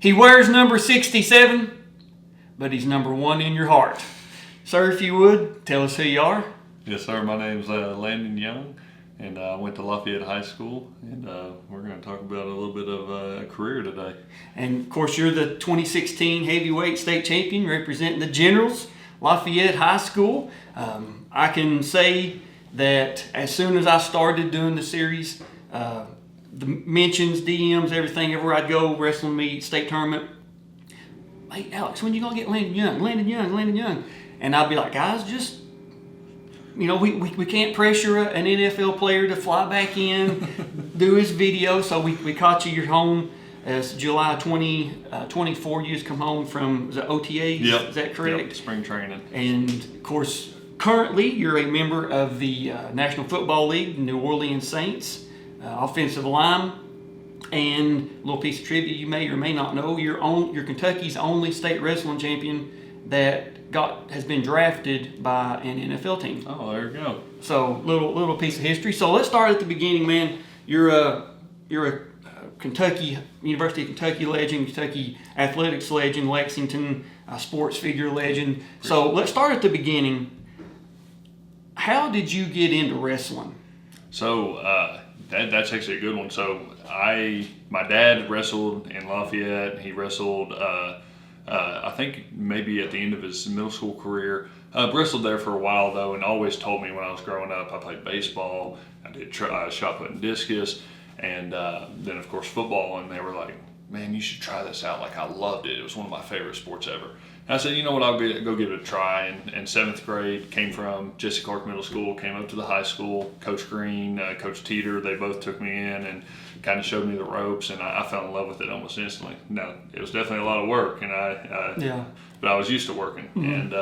He wears number 67, but he's number 1 in your heart. Sir, if you would, tell us who you are. Yes, sir. My name's Landon Young, and I went to Lafayette High School, and we're going to talk about a little bit of a career today. And, of course, you're the 2016 Heavyweight State Champion representing the Generals, Lafayette High School. I can say that as soon as I started doing the series, the mentions, DMs, everything, everywhere I'd go, wrestling meet, state tournament, hey, Alex, when you going to get Landon Young? Landon Young, Landon Young. And I'd be like, guys, just, we can't pressure an NFL player to fly back in, do his video. So we caught you. You're home. It's July 2024. You just come home from the OTAs. Yep. Is that correct? Yep. Spring training. And, of course, currently you're a member of the National Football League, New Orleans Saints, offensive line. And a little piece of trivia you may or may not know, you're Kentucky's only state wrestling champion that has been drafted by an NFL team. Oh, there you go. So little piece of history. So let's start at the beginning, man. You're a Kentucky, University of Kentucky legend, Kentucky athletics legend, Lexington sports figure legend. So let's start at the beginning. How did you get into wrestling? So that's actually a good one. So my dad wrestled in Lafayette. He wrestled, I think maybe at the end of his middle school career. Wrestled there for a while though, and always told me when I was growing up, I played baseball, I did shot put and discus, and then of course football. And they were like, "Man, you should try this out." Like, I loved it. It was one of my favorite sports ever. And I said, "You know what? I'll go give it a try." And in 7th grade, came from Jesse Clark Middle School, came up to the high school. Coach Green, Coach Teeter, they both took me in and kind of showed me the ropes, and I fell in love with it almost instantly. Now, it was definitely a lot of work, and but I was used to working. Mm-hmm.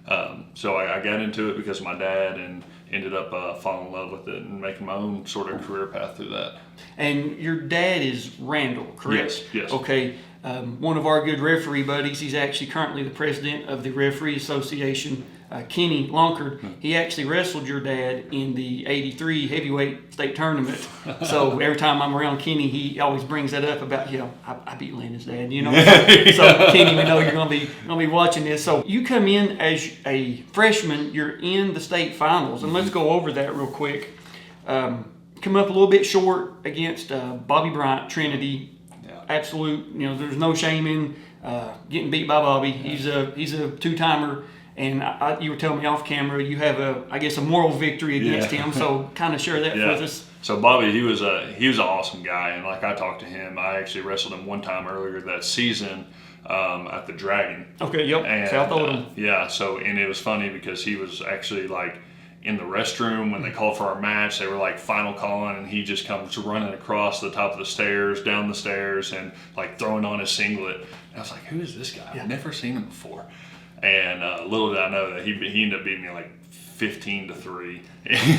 And so I got into it because of my dad, and ended up falling in love with it and making my own sort of career path through that. And your dad is Randall, correct? Yes. Okay. One of our good referee buddies, he's actually currently the president of the Referee Association, Kenny Lonkard. He actually wrestled your dad in the '83 heavyweight state tournament. So every time I'm around Kenny, he always brings that up about, I beat Landon's dad, So Kenny, we know you're gonna be watching this. So you come in as a freshman, you're in the state finals, and let's go over that real quick. Come up a little bit short against Bobby Bryant, Trinity. Absolute, there's no shame in getting beat by Bobby. He's a two-timer, and you were telling me off camera you have a moral victory against him. So kind of share that with us. So Bobby, he was an awesome guy, and like I talked to him, I actually wrestled him one time earlier that season at the Dragon. Okay, yep. And, South Oldham. And it was funny because he was actually like in the restroom when they called for our match. They were like final calling, and he just comes running across the top of the stairs, down the stairs, and like throwing on his singlet. And I was like, "Who is this guy? I've never seen him before." And little did I know that he ended up beating me like 15-3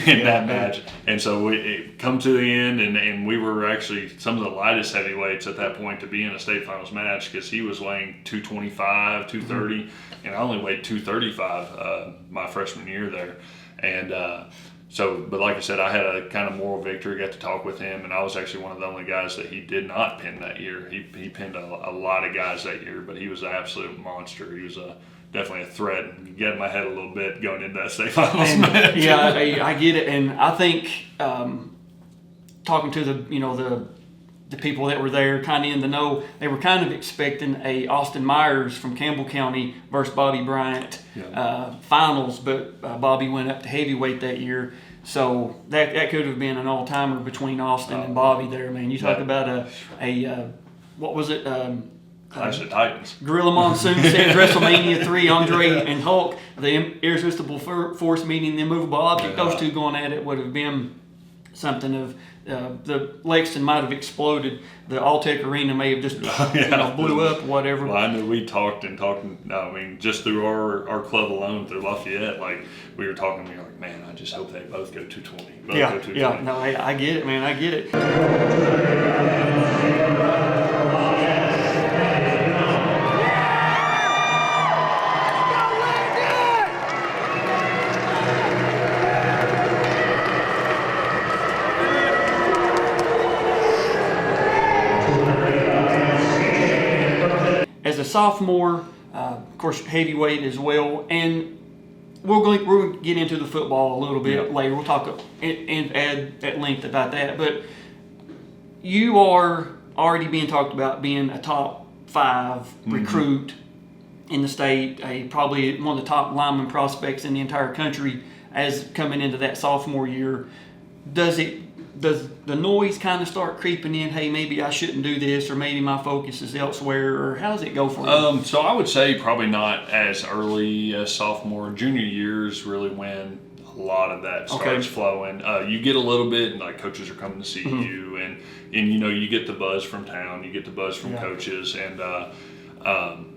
in that match. And so it come to the end, and we were actually some of the lightest heavyweights at that point to be in a state finals match, because he was weighing 225, 230, and I only weighed 235 my freshman year there. And but like I said, I had a kind of moral victory, got to talk with him, and I was actually one of the only guys that he did not pin that year. He pinned a lot of guys that year, but he was an absolute monster. He was definitely a threat, and you get in my head a little bit going into that state finals match. Yeah, I get it, and I think talking to the people that were there, kind of in the know, they were kind of expecting a Austin Myers from Campbell County versus Bobby Bryant finals, but Bobby went up to heavyweight that year. So that could have been an all-timer between Austin and Bobby there, man. You talk about what was it? Clash of Titans. Gorilla Monsoon said WrestleMania 3, Andre and Hulk, the irresistible force meeting the immovable object. Those two going at it would have been something of the Lexington might have exploded. The Alltech Arena may have just blew up, whatever. Well, I knew we talked. I mean, just through our club alone, through Lafayette, like we were talking. We were like, man, I just hope they both go 220. Go 220. Yeah. No, I get it, man. I get it. sophomore, of course, heavyweight as well, and we're going to get into the football a little bit later. We'll talk and add at length about that. But you are already being talked about being a top 5 recruit in the state, probably one of the top lineman prospects in the entire country as coming into that sophomore year. Does the noise kind of start creeping in? Hey, maybe I shouldn't do this, or maybe my focus is elsewhere, or how does it go for you? So I would say probably not as early as sophomore. Junior year is really when a lot of that starts flowing. You get a little bit, and like coaches are coming to see you, and you get the buzz from town, you get the buzz from coaches, and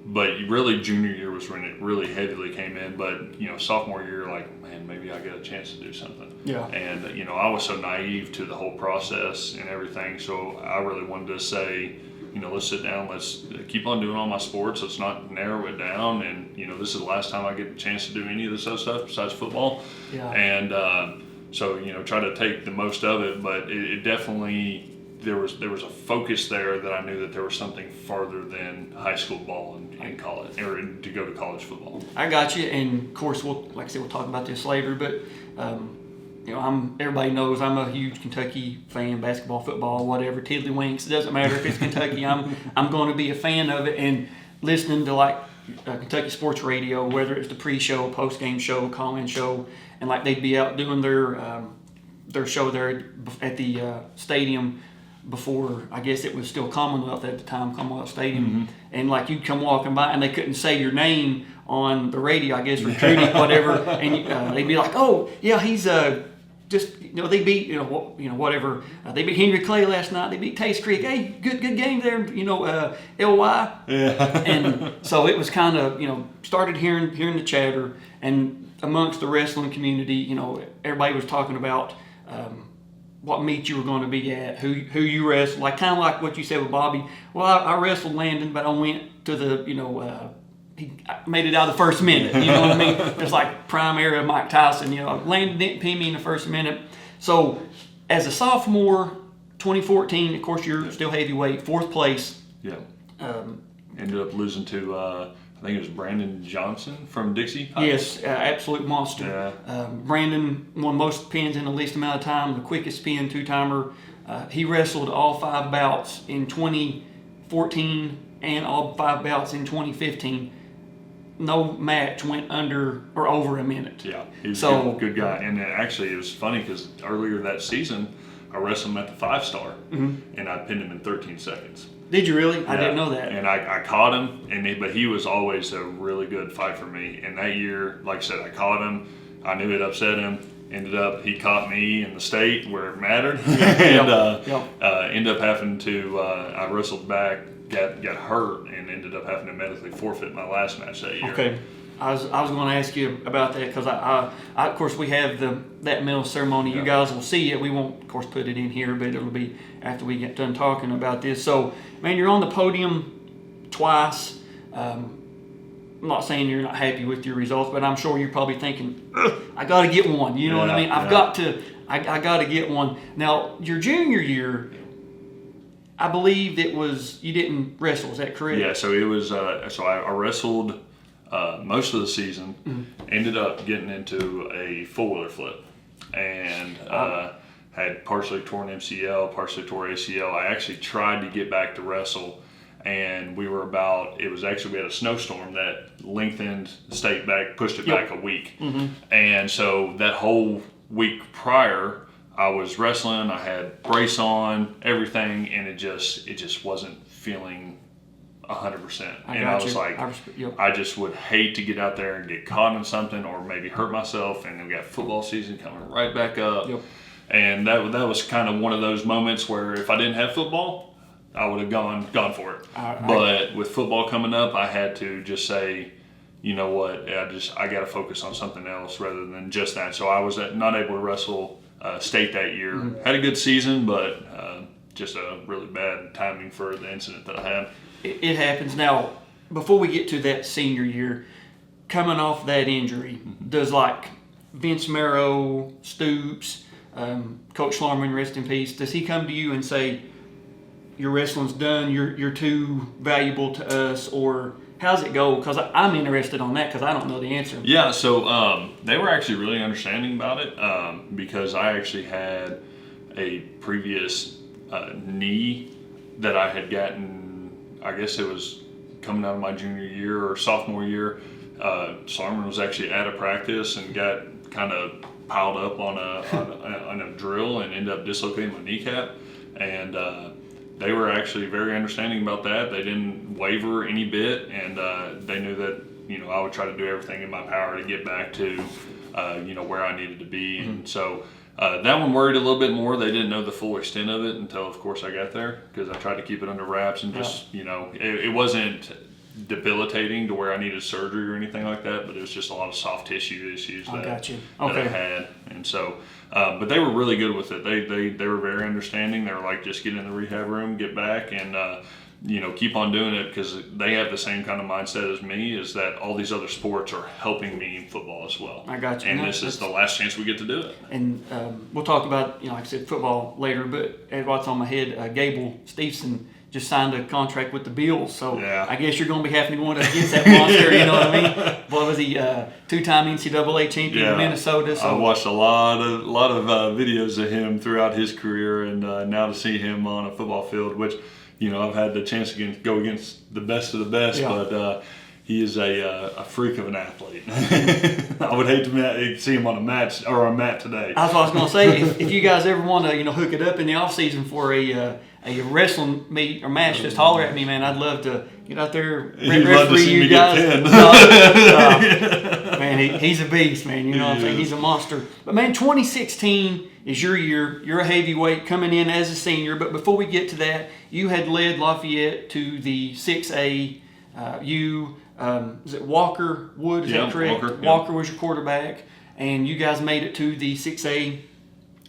but really junior year was when it really heavily came in. But sophomore year, like, man, maybe I get a chance to do something. Yeah. And I was so naive to the whole process and everything, so I really wanted to say, let's sit down, let's keep on doing all my sports, let's not narrow it down, and this is the last time I get a chance to do any of this other stuff besides football. Yeah. And so try to take the most of it, but it definitely there was a focus there that I knew that there was something farther than high school ball and college, or to go to college football. I got you, and of course we'll talk about this later, but everybody knows I'm a huge Kentucky fan, basketball, football, whatever, tiddlywinks. It doesn't matter if it's Kentucky. I'm going to be a fan of it, and listening to Kentucky sports radio, whether it's the pre-show, post-game show, call-in show, and they'd be out doing their show there at the stadium before, I guess it was still Commonwealth at the time, Commonwealth Stadium, and you'd come walking by and they couldn't say your name on the radio, I guess, recruiting, whatever, and they'd be like, oh yeah, he's just they beat whatever, they beat Henry Clay last night, they beat Taste Creek, hey, good game there, LY, and so it was kind of started hearing the chatter, and amongst the wrestling community, everybody was talking about what meet you were going to be at, who you wrestled, kind of like what you said with Bobby. Well, I wrestled Landon, but I went to the, he made it out of the first minute. You know what I mean? It's like prime era of Mike Tyson. Landon didn't pin me in the first minute. So, as a sophomore, 2014, of course, you're still heavyweight, 4th place. Yeah. Ended up losing to, I think it was Brandon Johnson from Dixie. Yes, absolute monster. Yeah. Brandon won most pins in the least amount of time, the quickest pin, 2-timer. He wrestled all 5 bouts in 2014 and all 5 bouts in 2015. No match went under or over a minute. Yeah, he's a good guy. And actually, it was funny because earlier that season, I wrestled him at the 5-star, and I pinned him in 13 seconds. Did you really? Yeah. I didn't know that. And I caught him, but he was always a really good fight for me. And that year, like I said, I caught him. I knew it upset him. Ended up, he caught me in the state where it mattered. And ended up having to, I wrestled back, got hurt, and ended up having to medically forfeit my last match that year. Okay. I was going to ask you about that because I of course we have that medal ceremony. Yeah. You guys will see it. We won't, of course, put it in here, but it'll be after we get done talking about this. So, man, you're on the podium twice. I'm not saying you're not happy with your results, but I'm sure you're probably thinking, I got to get one. You know what I mean? I got to get one. Now, your junior year, I believe you didn't wrestle. Is that correct? Yeah. So it was. So I wrestled. Most of the season, ended up getting into a four-wheeler flip, and had partially torn MCL, partially tore ACL. I actually tried to get back to wrestle, and we had a snowstorm that lengthened the state back, pushed it back a week. And so that whole week prior, I was wrestling, I had brace on, everything, and it just wasn't feeling 100%. And I was like, I just would hate to get out there and get caught in something or maybe hurt myself. And then we got football season coming right back up. And that was kind of one of those moments where if I didn't have football, I would have gone for it. But with football coming up, I had to just say, you know what, I got to focus on something else rather than just that. So I was not able to wrestle state that year. Had a good season, but just a really bad timing for the incident that I had. It happens. Now, before we get to that senior year, coming off that injury, does Vince Marrow, Stoops, Coach Schlarman, rest in peace, does he come to you and say, your wrestling's done, you're too valuable to us, or how's it go? Because I'm interested on that because I don't know the answer. Yeah, so they were actually really understanding about it because I actually had a previous knee that I had gotten, I guess it was coming out of my junior year or sophomore year. Sarman was actually at a practice and got kind of piled up on a drill and ended up dislocating my kneecap. And they were actually very understanding about that. They didn't waver any bit, and they knew that I would try to do everything in my power to get back to where I needed to be. And so that one worried a little bit more. They didn't know the full extent of it until, of course, I got there because I tried to keep it under wraps and just it wasn't debilitating to where I needed surgery or anything like that, but it was just a lot of soft tissue issues that I had. And so but they were really good with it. They were very understanding. They were like, just get in the rehab room, get back, and keep on doing it, because they have the same kind of mindset as me, is that all these other sports are helping me in football as well. I got you. And this is the last chance we get to do it. And we'll talk about, like I said, football later, but what's on my head, Gable Stevenson just signed a contract with the Bills, so I guess you're going to be having to go against that monster, you know what I mean? What was he, two-time NCAA champion in Minnesota? So. I watched a lot of videos of him throughout his career, and now to see him on a football field, which, I've had the chance to go against the best of the best, but he is a freak of an athlete. I would hate to see him on a match or a mat today. That's what I was going to say. If you guys ever want to, hook it up in the off season for a wrestling meet or match, just holler at me, man. I'd love to get out there. You'd love to see me guys. Get pinned. Man, he's a beast, man. You know what I'm saying? He's a monster. But man, 2016 is your year. You're a heavyweight coming in as a senior. But before we get to that, you had led Lafayette to the 6A. Is it Walker Wood? Is that correct? Walker was your quarterback, and you guys made it to the 6A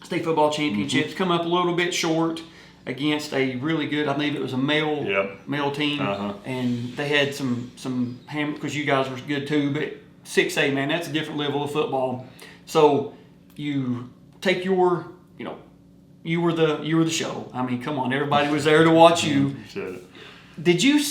state football championships. Mm-hmm. Come up a little bit short against a really good, I believe it was a male team, and they had some hammer, because you guys were good too. But 6A, man, that's a different level of football. So you take your, you were the show. I mean, come on, everybody was there to watch you. Did you?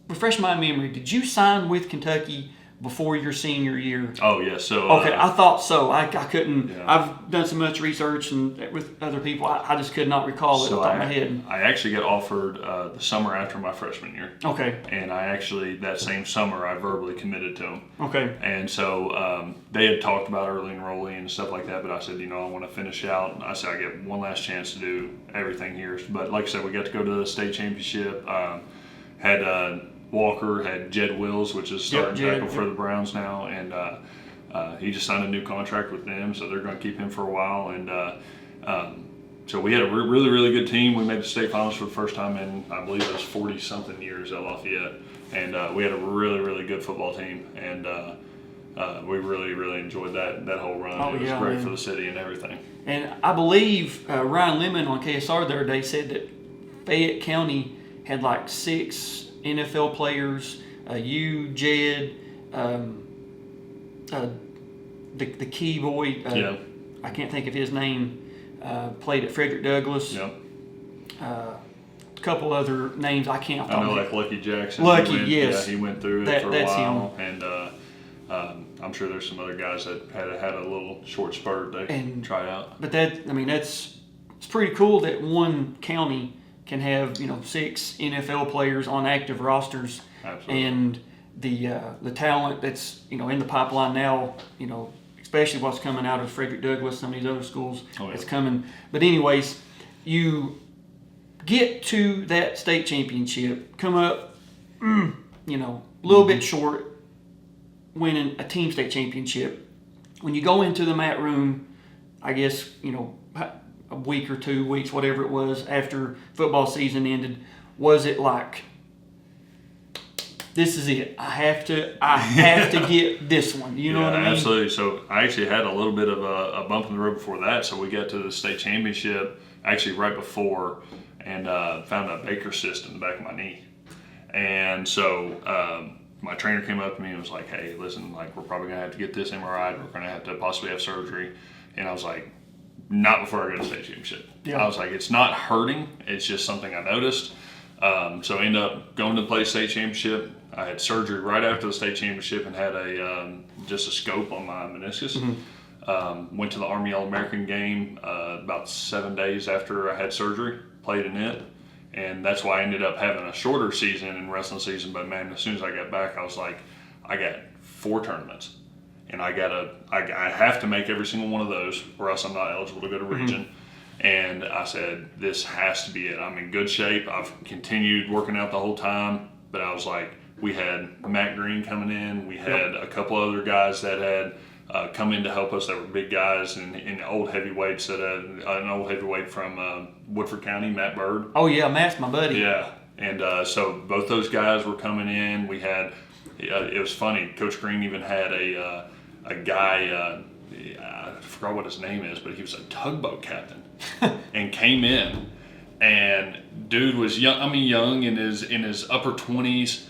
Refresh my memory. Did you sign with Kentucky before your senior year? Oh, yes. So okay, I thought so. I couldn't. Yeah. I've done so much research and with other people, I just could not recall it off the top of my head. I actually got offered the summer after my freshman year. Okay. And I actually, that same summer, I verbally committed to them. Okay. And so they had talked about early enrolling and stuff like that, but I said, I want to finish out. I said, I get one last chance to do everything here. But like I said, we got to go to the state championship. Had Walker, had Jed Wills, which is starting tackle for the Browns now, and he just signed a new contract with them, so they're going to keep him for a while. And so we had a really, really good team. We made the state finals for the first time in, I believe it was 40-something years at Lafayette, and we had a really, really good football team, and we really, really enjoyed that whole run. It was great for the city and everything. And I believe Ryan Lemon on KSR the other day said that Fayette County had like 6 NFL players, Jed, the key boy, I can't think of his name, played at Frederick Douglass. Yep. A couple other names I can't. I know, like Lucky Jackson. Yes. Yeah, he went through it for a while. Him. And I'm sure there's some other guys that had a little short spurt they can try out. But it's pretty cool that one county can have 6 NFL players on active rosters. Absolutely. And the talent that's in the pipeline now, especially what's coming out of Frederick Douglass, some of these other schools, it's coming. But anyways, you get to that state championship, come up, a little bit short, winning a team state championship. When you go into the mat room, I guess a week or 2 weeks, whatever it was, after football season ended, was it like, this is it, I have to get this one, you know what I mean? Absolutely. So I actually had a little bit of a bump in the road before that. So we got to the state championship actually right before, and found a Baker cyst in the back of my knee. And so my trainer came up to me and was like, hey, listen, like, we're probably gonna have to get this MRI, we're gonna have to possibly have surgery. And I was like, not before I go to state championship. I was like, it's not hurting, it's just something I noticed. So I ended up going to play state championship. I had surgery right after the state championship and had just a scope on my meniscus. Went to the Army All-American game about 7 days after I had surgery, played in it, and that's why I ended up having a shorter season in wrestling season. But man, as soon as I got back, I was like, I got 4 tournaments, and I have to make every single one of those, or else I'm not eligible to go to region. And I said, this has to be it. I'm in good shape. I've continued working out the whole time, but I was like, we had Matt Green coming in. We had a couple other guys that had come in to help us that were big guys and old heavyweights. That had an old heavyweight from Woodford County, Matt Bird. Oh yeah, Matt's my buddy. Yeah, and so both those guys were coming in. We had, it was funny, Coach Green even had a guy, I forgot what his name is, but he was a tugboat captain and came in, and dude was young in his upper 20s,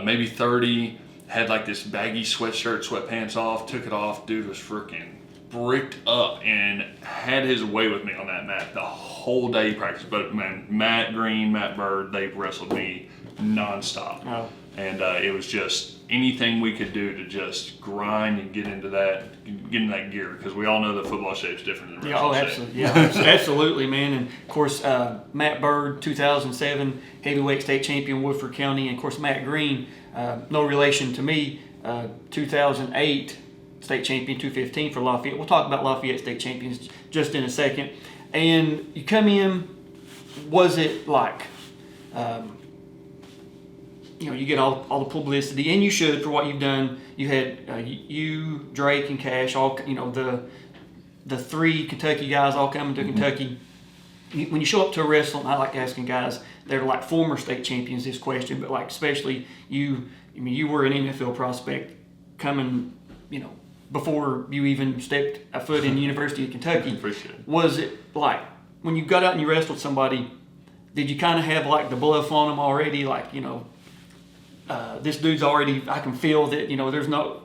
maybe 30, had like this baggy sweatshirt, sweatpants off, took it off. Dude was freaking bricked up and had his way with me on that mat the whole day practice. But man, Matt Green, Matt Bird, they wrestled me nonstop. Oh. And it was just anything we could do to just grind and get into that gear, because we all know that football shape's different than wrestling shape. Yeah, absolutely, man. And of course, Matt Bird, 2007 heavyweight state champion, Woodford County, and of course Matt Green, no relation to me, 2008 state champion, 215 for Lafayette. We'll talk about Lafayette state champions just in a second. And you come in, was it like? You get all the publicity, and you should, for what you've done. You had you, Drake, and Cash, all the 3 Kentucky guys all coming to Kentucky. When you show up to a wrestling, I like asking guys that are like former state champions this question, but like especially you. I mean, you were an NFL prospect coming, before you even stepped a foot in the University of Kentucky. Appreciate it. Was it like when you got out and you wrestled somebody? Did you kind of have like the bluff on them already? Like this dude's already, I can feel that, there's no,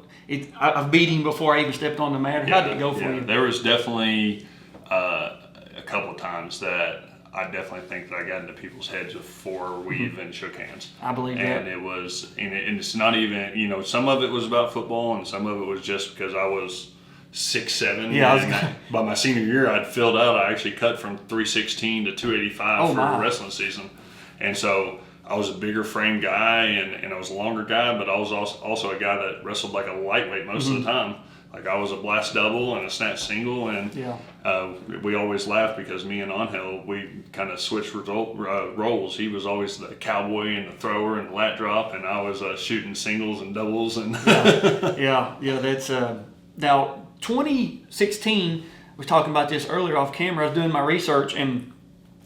I've beat him before I even stepped on the mat. How did it go for you? There was definitely a couple of times that I definitely think that I got into people's heads before we even shook hands. I believe that. And it was, and it's not even, some of it was about football and some of it was just because I was 6'7". Yeah. By my senior year, I'd filled out. I actually cut from 316 to 285 for a wrestling season. And so I was a bigger frame guy and I was a longer guy, but I was also a guy that wrestled like a lightweight most of the time. Like I was a blast double and a snatch single, and we always laughed because me and Angel, we kind of switched roles. He was always the cowboy and the thrower and the lat drop, and I was shooting singles and doubles. And that's now 2016. We were talking about this earlier off camera. I was doing my research and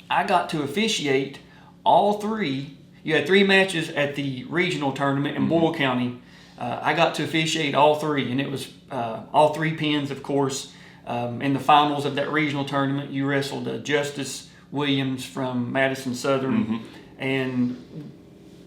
I got to officiate all 3. You had 3 matches at the regional tournament in Boyle County. I got to officiate all 3, and it was all 3 pins, of course. In the finals of that regional tournament, you wrestled Justice Williams from Madison Southern, and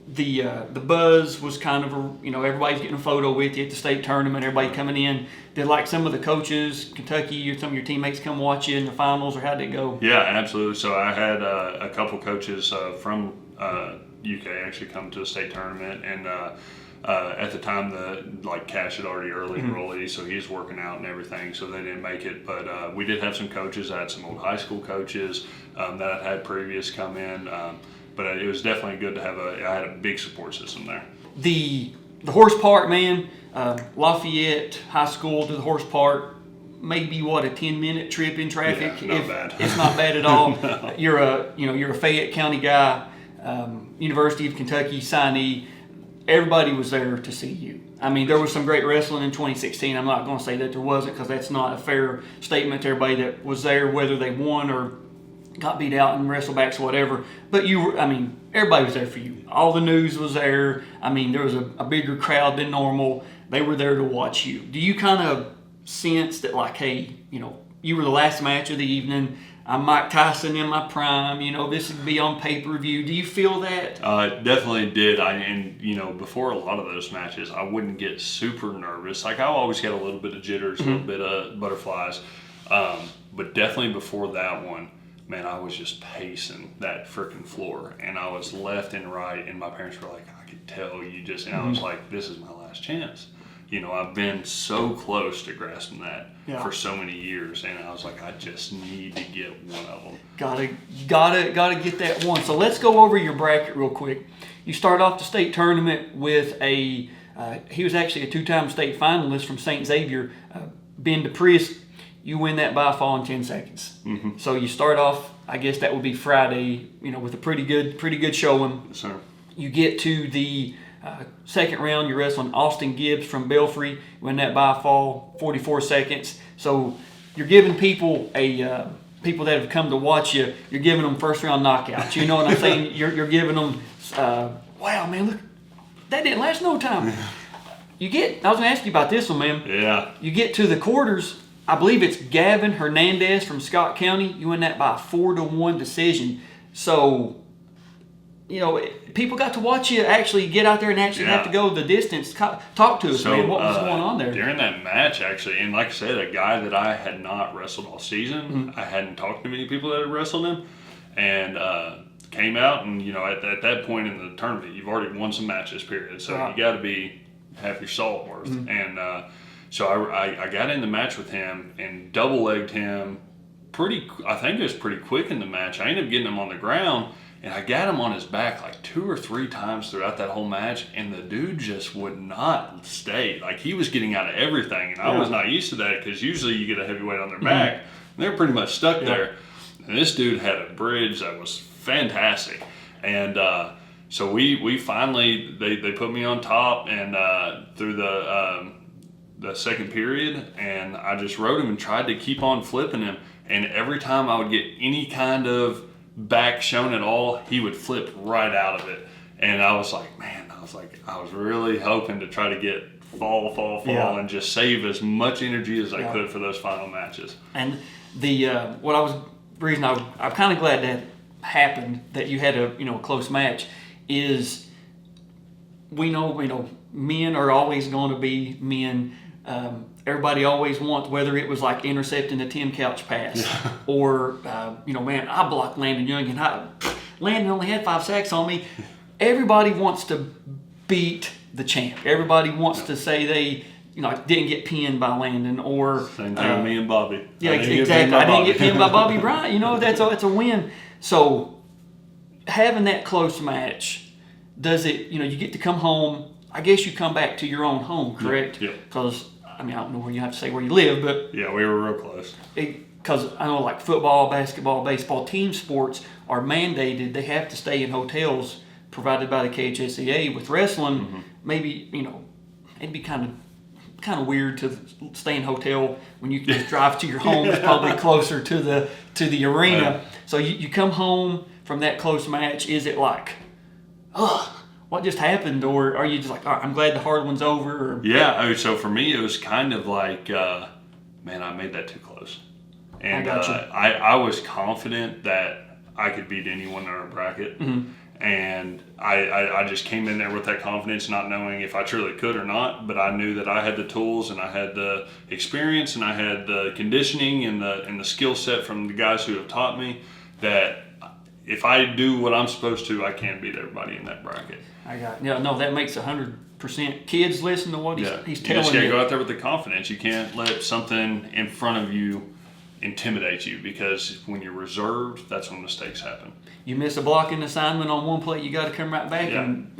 the buzz was kind of everybody's getting a photo with you at the state tournament. Everybody coming in. Did like some of the coaches, Kentucky, or some of your teammates come watch you in the finals, or how did it go? Yeah, absolutely. So I had a couple coaches from UK actually come to the state tournament, and at the time Cash had already early enrollee, so he's working out and everything, so they didn't make it. But we did have some coaches. I had some old high school coaches that I'd had previous come in, but it was definitely good to have I had a big support system there. The horse park, man, Lafayette High School to the horse park, maybe a 10-minute trip in traffic. Yeah, not bad. It's not bad at all. No. You're a Fayette County guy, University of Kentucky signee. Everybody was there to see you. I mean, there was some great wrestling in 2016. I'm not going to say that there wasn't, because that's not a fair statement to everybody that was there, whether they won or got beat out in wrestlebacks or whatever. But everybody was there for you. All the news was there. I mean, there was a bigger crowd than normal. They were there to watch you. Do you kind of sense that, like, hey, you were the last match of the evening, I'm Mike Tyson in my prime, this would be on pay-per-view. Do you feel that? Definitely did. Before a lot of those matches, I wouldn't get super nervous. Like, I always get a little bit of jitters, a little bit of butterflies. But definitely before that one, man, I was just pacing that freaking floor. And I was left and right, and my parents were like, I could tell you just, and I was like, this is my last chance. You know, I've been so close to grasping that for so many years, and I was like, I just need to get one of them. Gotta get that one. So let's go over your bracket real quick. You start off the state tournament with he was actually a 2-time state finalist from St. Xavier, Ben DePriest. You win that by a fall in 10 seconds. Mm-hmm. So you start off, I guess that would be Friday, you know, with a pretty good showing. Yes, sir. You get to the second round, you're wrestling Austin Gibbs from Belfry. You win that by a fall, 44 seconds. So you're giving people people that have come to watch you, you're giving them first round knockouts. You know what I'm saying? You're giving them, wow, man, look, that didn't last no time. I was going to ask you about this one, man. Yeah. You get to the quarters, I believe it's Gavin Hernandez from Scott County. You win that by a 4-1 decision. So, you know, people got to watch you actually get out there and actually have to go the distance. Talk to us, man. What was going on there? During that match, actually, and like I said, a guy that I had not wrestled all season. I hadn't talked to many people that had wrestled him, and came out, and you know, at that point in the tournament, you've already won some matches, period. So you got to have your salt worth. And so I got in the match with him and double-legged him I think it was pretty quick in the match. I ended up getting him on the ground, and I got him on his back like 2 or 3 times throughout that whole match, and the dude just would not stay. Like, he was getting out of everything, and I was not used to that because usually you get a heavyweight on their back, and they're pretty much stuck there. And this dude had a bridge that was fantastic. And so we finally, they put me on top and through the second period, and I just rode him and tried to keep on flipping him. And every time I would get any kind of back shown at all, he would flip right out of it. And I was like, man, I was really hoping to try to get fall, and just save as much energy as I could for those final matches. And the reason I'm kind of glad that happened, that you had a close match, is we know men are always going to be men. Everybody always wants, whether it was like intercepting a Tim Couch pass or, man, I blocked Landon Young and Landon only had 5 sacks on me. Everybody wants to beat the champ. Everybody wants to say they, didn't get pinned by Landon or. Same thing with me and Bobby. Yeah, exactly. I didn't get pinned by Bobby Bryant. That's a win. So having that close match, does it, you get to come home. I guess you come back to your own home, correct? Yeah. Because, I don't know where you have to say where you live, but... Yeah, we were real close. Because I know like football, basketball, baseball, team sports are mandated. They have to stay in hotels provided by the KHSAA. With wrestling, maybe, it'd be kind of weird to stay in a hotel when you can just drive to your home. It's probably closer to the arena. Right. So you come home from that close match. Is it like, what just happened? Or are you just like, all right, I'm glad the hard one's over? Or, yeah, so for me, it was kind of like, man, I made that too close. And I was confident that I could beat anyone in our bracket. Mm-hmm. And I just came in there with that confidence, not knowing if I truly could or not. But I knew that I had the tools and I had the experience and I had the conditioning and the skill set from the guys who have taught me that if I do what I'm supposed to, I can beat everybody in that bracket. That makes 100%. Kids, listen to what he's telling you. You just got to go out there with the confidence. You can't let something in front of you intimidate you, because when you're reserved, that's when mistakes happen. You miss a blocking assignment on one play, you got to come right back and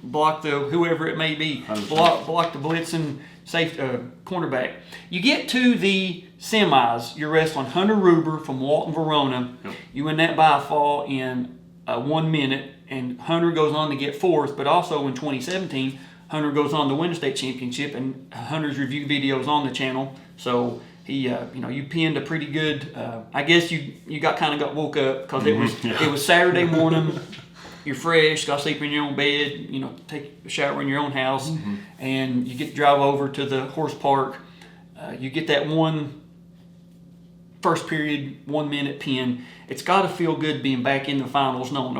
block the whoever it may be, 100%. block the blitzing safe cornerback. You get to the semis. You're wrestling Hunter Ruber from Walton, Verona. Yep. You win that by a fall in 1 minute, and Hunter goes on to get 4th. But also in 2017, Hunter goes on to win a state championship, and Hunter's review video is on the channel. So he, you pinned a pretty good. I guess you got woke up because it was Saturday morning. You're fresh, got to sleep in your own bed. Take a shower in your own house, and you get to drive over to the horse park. You get that first period 1 minute pin. It's got to feel good being back in the finals, knowing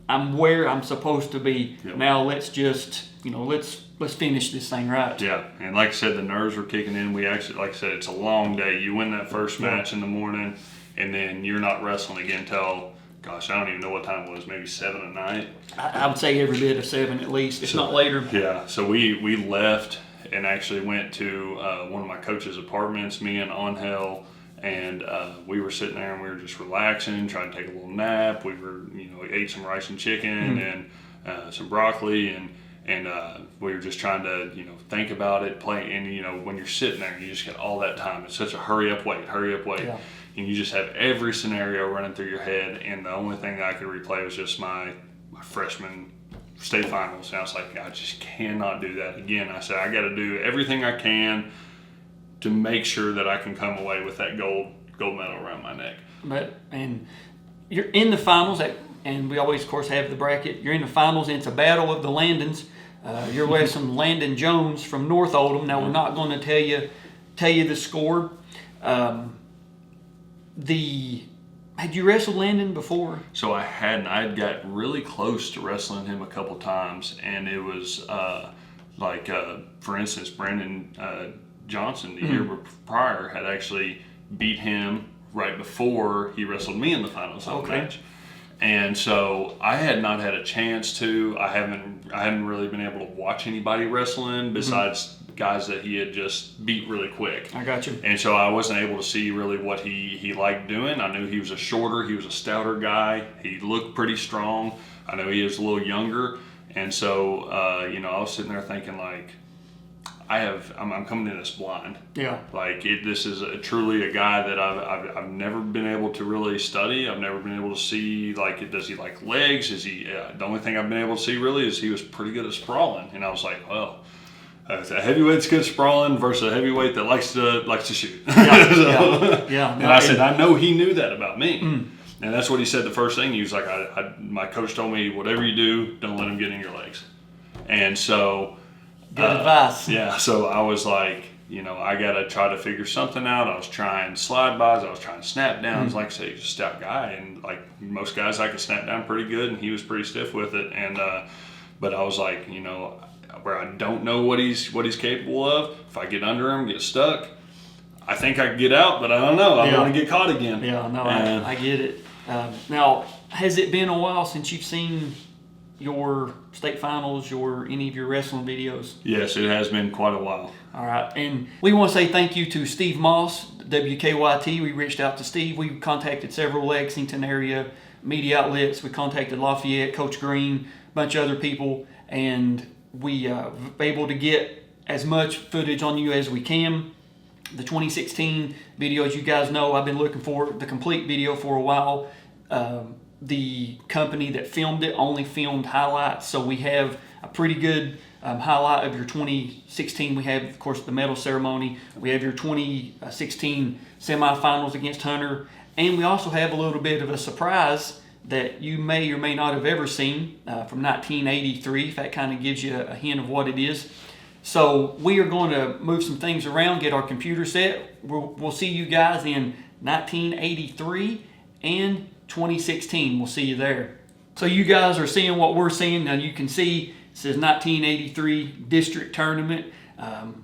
I'm where I'm supposed to be. Yep. Now let's just let's finish this thing right. Yeah, and like I said, the nerves were kicking in. We actually, like I said, it's a long day. You win that first match in the morning, and then you're not wrestling again until gosh, I don't even know what time it was, maybe 7 at night. I would say every bit of 7 at least, if not later. Yeah, so we left and actually went to one of my coach's apartments, me and Angel, and we were sitting there and we were just relaxing, trying to take a little nap. We were, we ate some rice and chicken and some broccoli, and we were just trying to, think about it, play. And, when you're sitting there, you just get all that time. It's such a hurry up, wait. Yeah. And you just have every scenario running through your head. And the only thing that I could replay was just my freshman state finals. And I was like, I just cannot do that again. I said, I got to do everything I can to make sure that I can come away with that gold medal around my neck. And you're in the finals, and we always, of course, have the bracket. You're in the finals, and it's a battle of the Landons. You're with some Landon Jones from North Oldham. Now, we're not going to tell you the score. Had you wrestled Landon before? So I hadn't. I had got really close to wrestling him a couple times, and it was for instance, Brandon Johnson the year prior had actually beat him right before he wrestled me in the finals of the match. And so I had not had a chance to. I hadn't really been able to watch anybody wrestling besides guys that he had just beat really quick. I got you. And so I wasn't able to see really what he liked doing. I knew he was a stouter guy. He looked pretty strong. I know he was a little younger. And so, I was sitting there thinking, like, I'm coming in this blind. Yeah. Like, this is truly a guy that I've never been able to really study. I've never been able to see, like, does he like legs? Is he, the only thing I've been able to see really is he was pretty good at sprawling. And I was like, well, a heavyweight's good sprawling versus a heavyweight that likes to shoot. Yeah. And I said, I know he knew that about me. And that's what he said the first thing. He was like, my coach told me, whatever you do, don't let him get in your legs. And so... Good advice. Yeah, so I was like, I got to try to figure something out. I was trying slide bys. I was trying snap downs. Like I say, he's a stout guy. And like most guys, I could snap down pretty good, and he was pretty stiff with it. And but I was like, where I don't know what he's capable of. If I get under him, get stuck, I think I can get out, but I don't know. I don't want to get caught again. Yeah, no, I get it. Now, has it been a while since you've seen your state finals or any of your wrestling videos? Yes, it has been quite a while. All right, and we want to say thank you to Steve Moss, WKYT. We reached out to Steve. We contacted several Lexington area media outlets. We contacted Lafayette, Coach Green, a bunch of other people, and we were able to get as much footage on you as we can. The 2016 video, as you guys know, I've been looking for the complete video for a while. The company that filmed it only filmed highlights, so we have a pretty good highlight of your 2016. We have, of course, the medal ceremony. We have your 2016 semifinals against Hunter, and we also have a little bit of a surprise that you may or may not have ever seen from 1983, if that kind of gives you a hint of what it is. So we are going to move some things around, get our computer set. We'll see you guys in 1983 and 2016. We'll see you there. So you guys are seeing what we're seeing. Now you can see it says 1983 district tournament. Of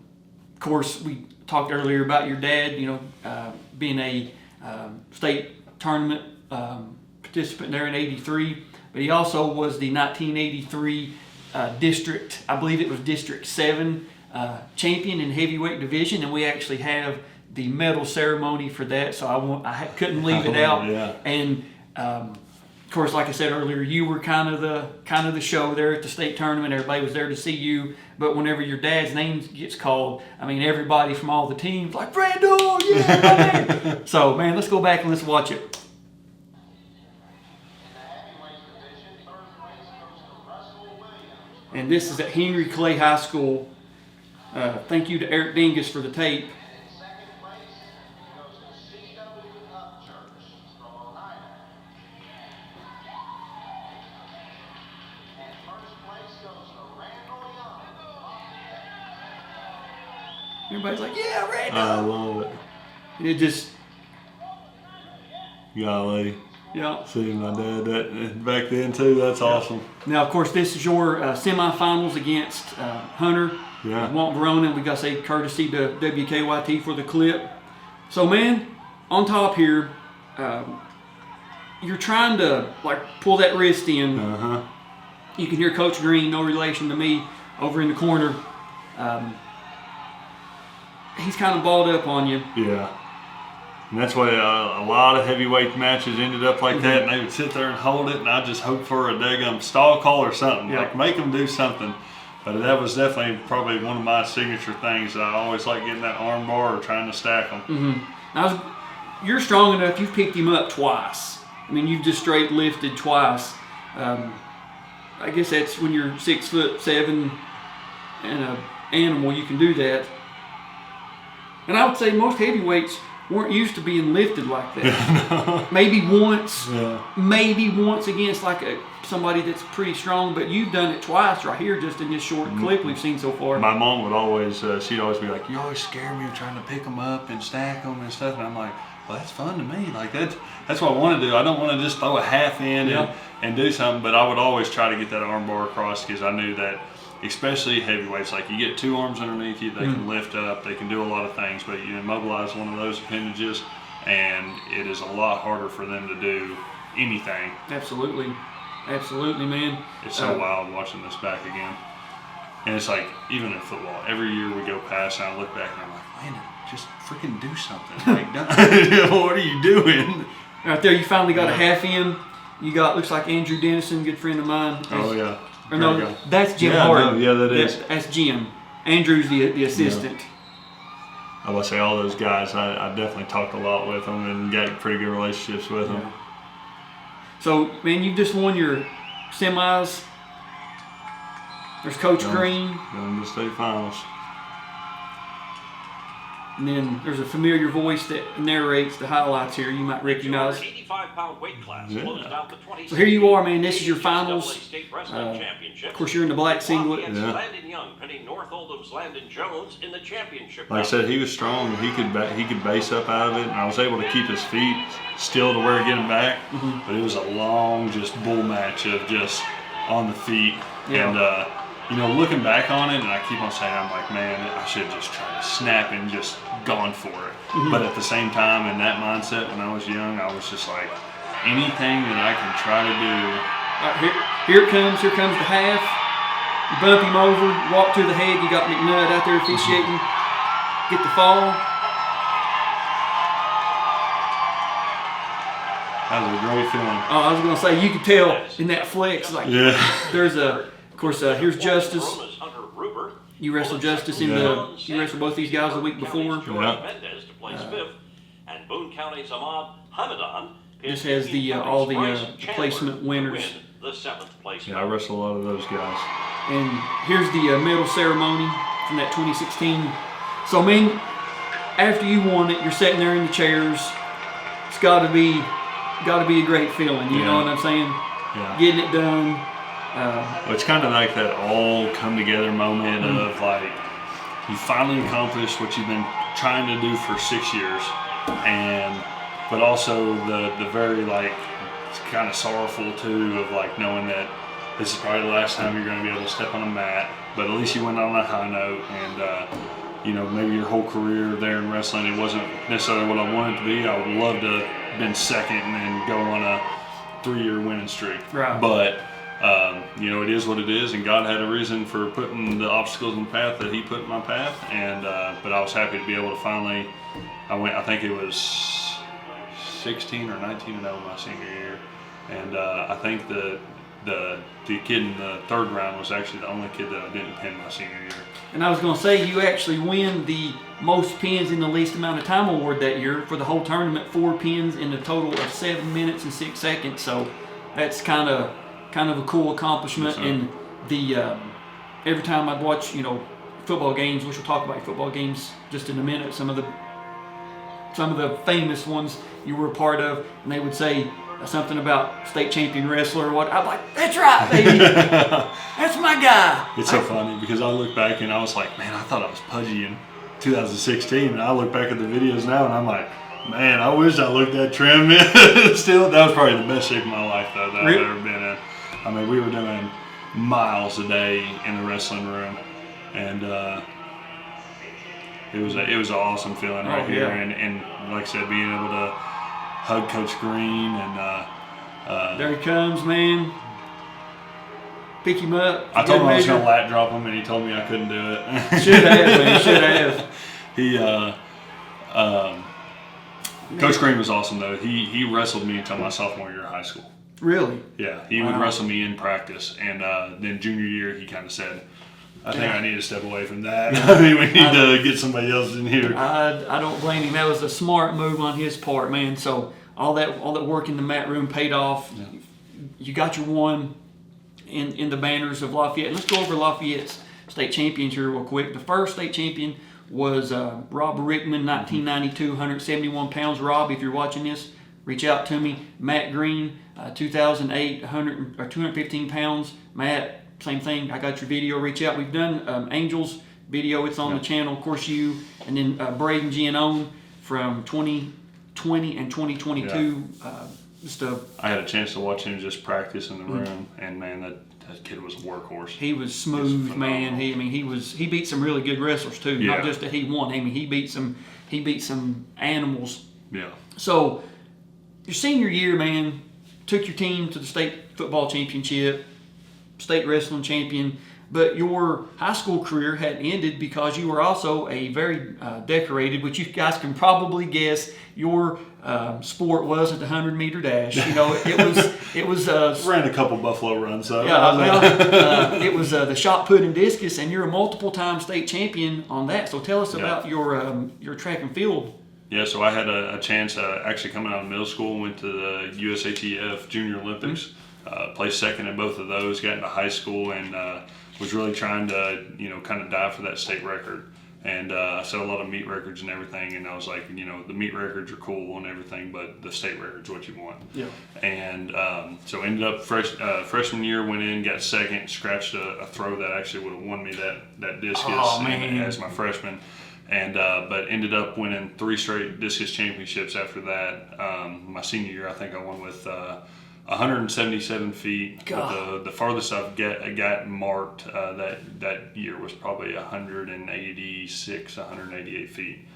course, we talked earlier about your dad, being a state tournament participant there in 83. But he also was the 1983 district, I believe it was District 7 champion in heavyweight division, and we actually have the medal ceremony for that, so I couldn't leave it out. Yeah. And of course, like I said earlier, you were kind of the show there at the state tournament. Everybody was there to see you, but whenever your dad's name gets called, I mean, everybody from all the teams like, Brando, yeah, man. So, man, let's go back and let's watch it. And this is at Henry Clay High School. Thank you to Eric Dingus for the tape. Everybody's like, yeah, Randall. I love it. And it just, golly. yeah. Seeing my dad that back then too, that's awesome. Now, of course, this is your semifinals against Hunter. Yeah. Walt Verona. We got to say courtesy to WKYT for the clip. So, man, on top here, you're trying to like pull that wrist in. Uh-huh. You can hear Coach Green, no relation to me, over in the corner. He's kind of balled up on you. Yeah. And that's why a lot of heavyweight matches ended up like that, and they would sit there and hold it, and I just hope for a daggum stall call or something, like make them do something. But that was definitely probably one of my signature things. I always like getting that arm bar or trying to stack them. You're strong enough. You've picked him up twice. I mean, you've just straight lifted twice. I guess that's when you're 6'7" and an animal, you can do that. And I would say most heavyweights weren't used to being lifted like that. Maybe once against like somebody that's pretty strong, but you've done it twice right here just in this short clip we've seen so far. My mom would always, she'd always be like, you always scare me trying to pick them up and stack them and stuff. And I'm like, well, that's fun to me. Like that's what I want to do. I don't want to just throw a half in and do something, but I would always try to get that arm bar across because I knew that, especially heavyweights, like you get two arms underneath you, they can lift up, they can do a lot of things, but you immobilize one of those appendages and it is a lot harder for them to do anything. Absolutely, man. It's so wild watching this back again. And it's like, even in football, every year we go past and I look back and I'm like, Landon, just freaking do something. Like, what are you doing? Right there, you finally got a half in. You got, looks like Andrew Dennison, good friend of mine. Oh, yeah. Or no, that's Jim Harden. No, that is. That's Jim. Andrew's the assistant. I would say all those guys, I definitely talked a lot with them and got pretty good relationships with them. So, man, you've just won your semis. There's Coach Green. Going to the state finals. And then there's a familiar voice that narrates the highlights here you might recognize. 85-pound weight class closed out the 2016 So here you are, man. This is your finals. State Wrestling Championship. Of course, you're in the black singlet. Landon Young pinning North Oldham's Landon Jones in the championship. Like I said, he was strong. He could base up out of it, and I was able to keep his feet still to where to get him back. But it was a long, just bull match of just on the feet. Yeah. And you know, looking back on it, and I keep on saying, I'm like, man, I should have just tried to snap and just gone for it. But at the same time, in that mindset, when I was young, I was just like, anything that I can try to do. Here it comes. Here comes the half. You bump him over, walk to the head. You got McNutt out there officiating. Get the fall. That was a great feeling. Oh, I was going to say, you could tell in that flex. Like, there's a, of course, here's Justice. You wrestled Justice in you wrestled both these guys the week before. And Boone County's Ahmad Hamadan. This has the all the placement winners. The 7th place. Yeah, I wrestled a lot of those guys. And here's the medal ceremony from that 2016. So, I mean, after you won it, you're sitting there in the chairs. It's got to be a great feeling. You know what I'm saying? Yeah. Getting it done. Well, it's kind of like that all come together moment of like you finally accomplished what you've been trying to do for 6 years, but also the very like it's kind of sorrowful too of like knowing that this is probably the last time you're going to be able to step on a mat, but at least you went on a high note and you know, maybe your whole career there in wrestling, it wasn't necessarily what I wanted it to be. I would love to have been second and then go on a 3-year winning streak. Right. But you know, it is what it is, and God had a reason for putting the obstacles in the path that He put in my path. And but I was happy to be able to finally. I think it was 16 or 19-0 my senior year, and I think the kid in the 3rd round was actually the only kid that I didn't pin my senior year. And I was going to say, you actually win the most pins in the least amount of time award that year for the whole tournament. 4 pins in a total of 7 minutes and 6 seconds. So that's kind of a cool accomplishment. Yes, and the every time I'd watch, you know, football games, which we'll talk about football games just in a minute, some of the famous ones you were a part of, and they would say something about state champion wrestler or what. I'm like, that's right, baby. That's my guy. It's so funny because I look back and I was like, man, I thought I was pudgy in 2016, and I look back at the videos now and I'm like, man, I wish I looked that trim. Still, that was probably the best shape of my life though that I've ever been in. I mean, we were doing miles a day in the wrestling room, and it was an awesome feeling right here. And like I said, being able to hug Coach Green and There he comes, man. Pick him up. I told him I was measure. going to lat drop him, and he told me I couldn't do it. Should have, man. Should have. Coach Green was awesome, though. He wrestled me until my sophomore year of high school. Really? Yeah, he would wrestle me in practice, and then junior year he kind of said, I think I need to step away from that. I mean, we need to get somebody else in here. I don't blame him. That was a smart move on his part, man. So all that work in the mat room paid off. Yeah. You got your one in the banners of Lafayette. Let's go over Lafayette's state champions here real quick. The first state champion was Rob Rickman, 1992, 171 pounds. Rob, if you're watching this, reach out to me. Matt Green, 2008, 215 pounds. Matt, same thing. I got your video. Reach out. We've done Angels video. It's on the channel. Of course, you. And then Braden Giannone from 2020 and 2022. I had a chance to watch him just practice in the room, and man, that kid was a workhorse. He was smooth, man. He beat some really good wrestlers too. Yeah. Not just that he won. I mean, he beat some animals. Yeah. So your senior year, man, took your team to the state football championship, state wrestling champion, but your high school career had ended because you were also a very decorated, which you guys can probably guess, your sport wasn't the 100-meter dash. You know, it was Ran a couple Buffalo runs, though. it was the shot put and discus, and you're a multiple-time state champion on that. So tell us about your track and field. Yeah, so I had a chance actually coming out of middle school, went to the USATF Junior Olympics, placed second in both of those, got into high school, and was really trying to, kind of dive for that state record. And I set a lot of meet records and everything, and I was like, the meet records are cool and everything, but the state record's what you want. Yeah. And so ended up freshman year, went in, got second, scratched a throw that actually would have won me that discus as my freshman. And but ended up winning 3 straight discus championships after that. My senior year, I think I won with 177 feet. But the farthest I've got marked that year was probably 186, 188 feet.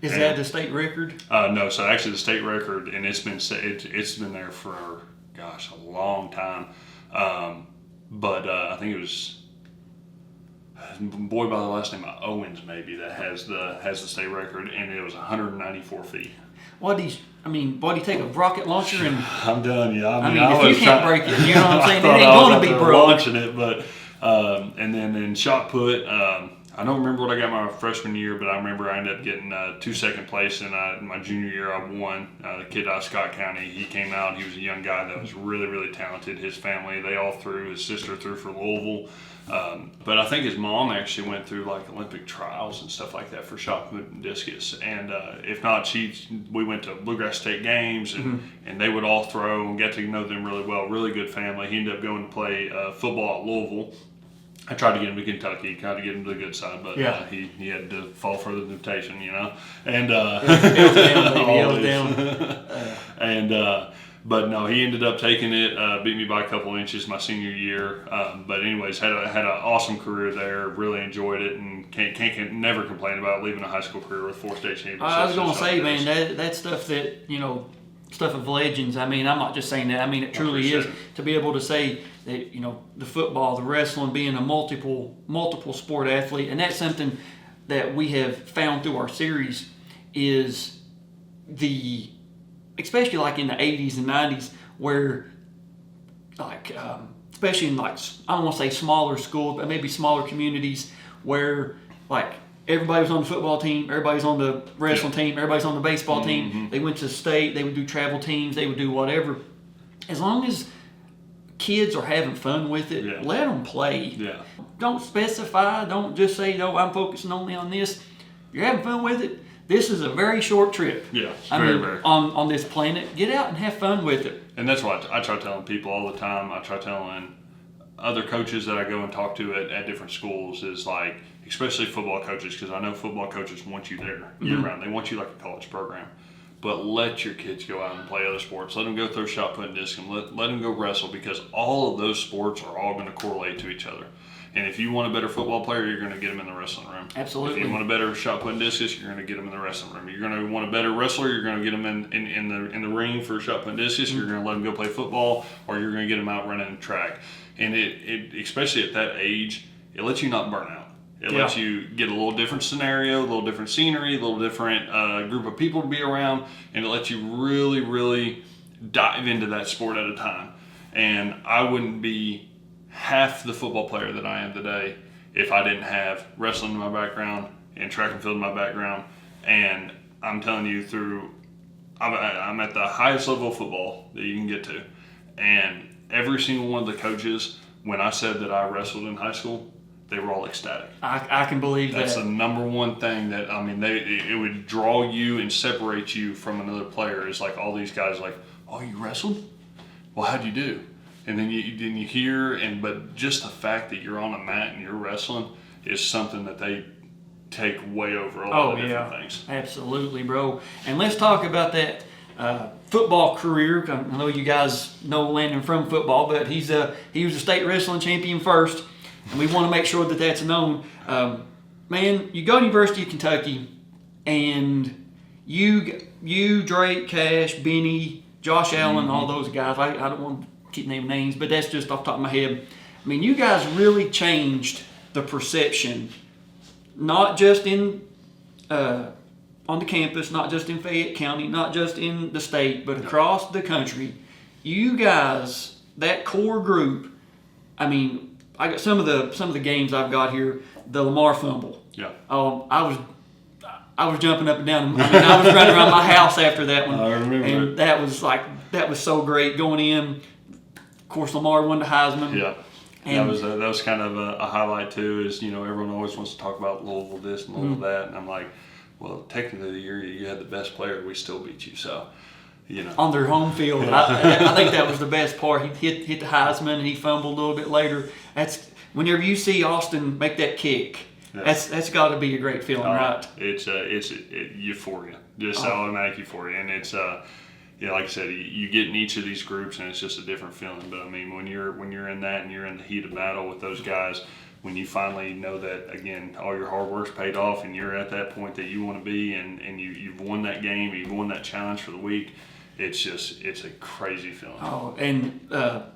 Is that the state record? No, so actually the state record, and it's been there for a long time. But I think it was a boy by the last name of Owens maybe that has the state record, and it was 194 feet. What do you take a rocket launcher and? I'm done. Yeah, I mean if you can't break it, you know what I'm saying? It ain't going to be broke. Launching it, but and then in shot put, I don't remember what I got my freshman year, but I remember I ended up getting 2 second place, and my junior year I won. The kid out of Scott County, he came out. He was a young guy that was really, really talented. His family, they all threw. His sister threw for Louisville. But I think his mom actually went through like Olympic trials and stuff like that for shot put and discus. And if not, we went to Bluegrass State games, and they would all throw and get to know them really well. Really good family. He ended up going to play football at Louisville. I tried to get him to Kentucky, tried to get him to the good side, but he had to fall for the temptation, And it was down. And but no, he ended up taking it, beat me by a couple inches my senior year. But anyways, had an awesome career there. Really enjoyed it, and can't never complain about leaving a high school career with 4 state championships. I was going to say, man, that's stuff that stuff of legends. I mean, I'm not just saying that. I mean, it truly is to be able to say that the football, the wrestling, being a multiple sport athlete, and that's something that we have found through our series is especially like in the 80s and 90s, where especially in I don't want to say smaller schools, but maybe smaller communities where everybody was on the football team, everybody's on the wrestling team, everybody's on the baseball team. They went to state, they would do travel teams, they would do whatever. As long as kids are having fun with it, let them play. Yeah. Don't specify, don't just say, I'm focusing only on this. You're having fun with it. This is a very short trip. Yeah, very. On this planet, get out and have fun with it. And that's what I try telling people all the time. I try telling other coaches that I go and talk to at different schools is especially football coaches, because I know football coaches want you there year round. They want you like a college program. But let your kids go out and play other sports. Let them go throw shot put and disc, and let them go wrestle, because all of those sports are all going to correlate to each other. And if you want a better football player, you're going to get him in the wrestling room. Absolutely. If you want a better shot put and discus, you're going to get him in the wrestling room. You're going to want a better wrestler, you're going to get him in the ring for shot put and discus. You're going to let him go play football, or you're going to get him out running track. And it especially at that age, it lets you not burn out. It lets you get a little different scenario, a little different scenery, a little different group of people to be around, and it lets you really, really dive into that sport at a time. And I wouldn't be half the football player that I am today if I didn't have wrestling in my background and track and field in my background. And I'm telling you, I'm at the highest level of football that you can get to. And every single one of the coaches, when I said that I wrestled in high school, they were all ecstatic. I can believe That's that. the number one thing that, I mean, it would draw you and separate you from another player. Is like all these guys like, oh, you wrestled? Well, how'd you do? And then you hear, but just the fact that you're on a mat and you're wrestling is something that they take way over a lot of different things. Absolutely, bro. And let's talk about that football career. I know you guys know Landon from football, but he was a state wrestling champion first. And we want to make sure that that's known. Man, you go to University of Kentucky, and you, Drake, Cash, Benny, Josh Allen, all those guys. I don't want to keep naming names, but that's just off the top of my head. I mean, you guys really changed the perception, not just on the campus, not just in Fayette County, not just in the state, but across the country. You guys, that core group, I mean, I got some of the games I've got here. The Lamar fumble. Yeah. I was jumping up and down. I mean, I was running around my house after that one. I remember. And that was so great going in. Of course, Lamar won the Heisman. Yeah. And that was kind of a highlight too. Is everyone always wants to talk about Louisville this and Louisville that, and I'm like, well, technically the year you had the best player, we still beat you. So. On their home field. I think that was the best part. He hit the Heisman and he fumbled a little bit later. That's whenever you see Austin make that kick. Yeah. That's got to be a great feeling, right? It's euphoria, just automatic euphoria, and it's like I said, you get in each of these groups and it's just a different feeling. But I mean, when you're in that and you're in the heat of battle with those guys, when you finally know that, again, all your hard work's paid off and you're at that point that you want to be, and you've won that game, you've won that challenge for the week. It's a crazy feeling. Oh, and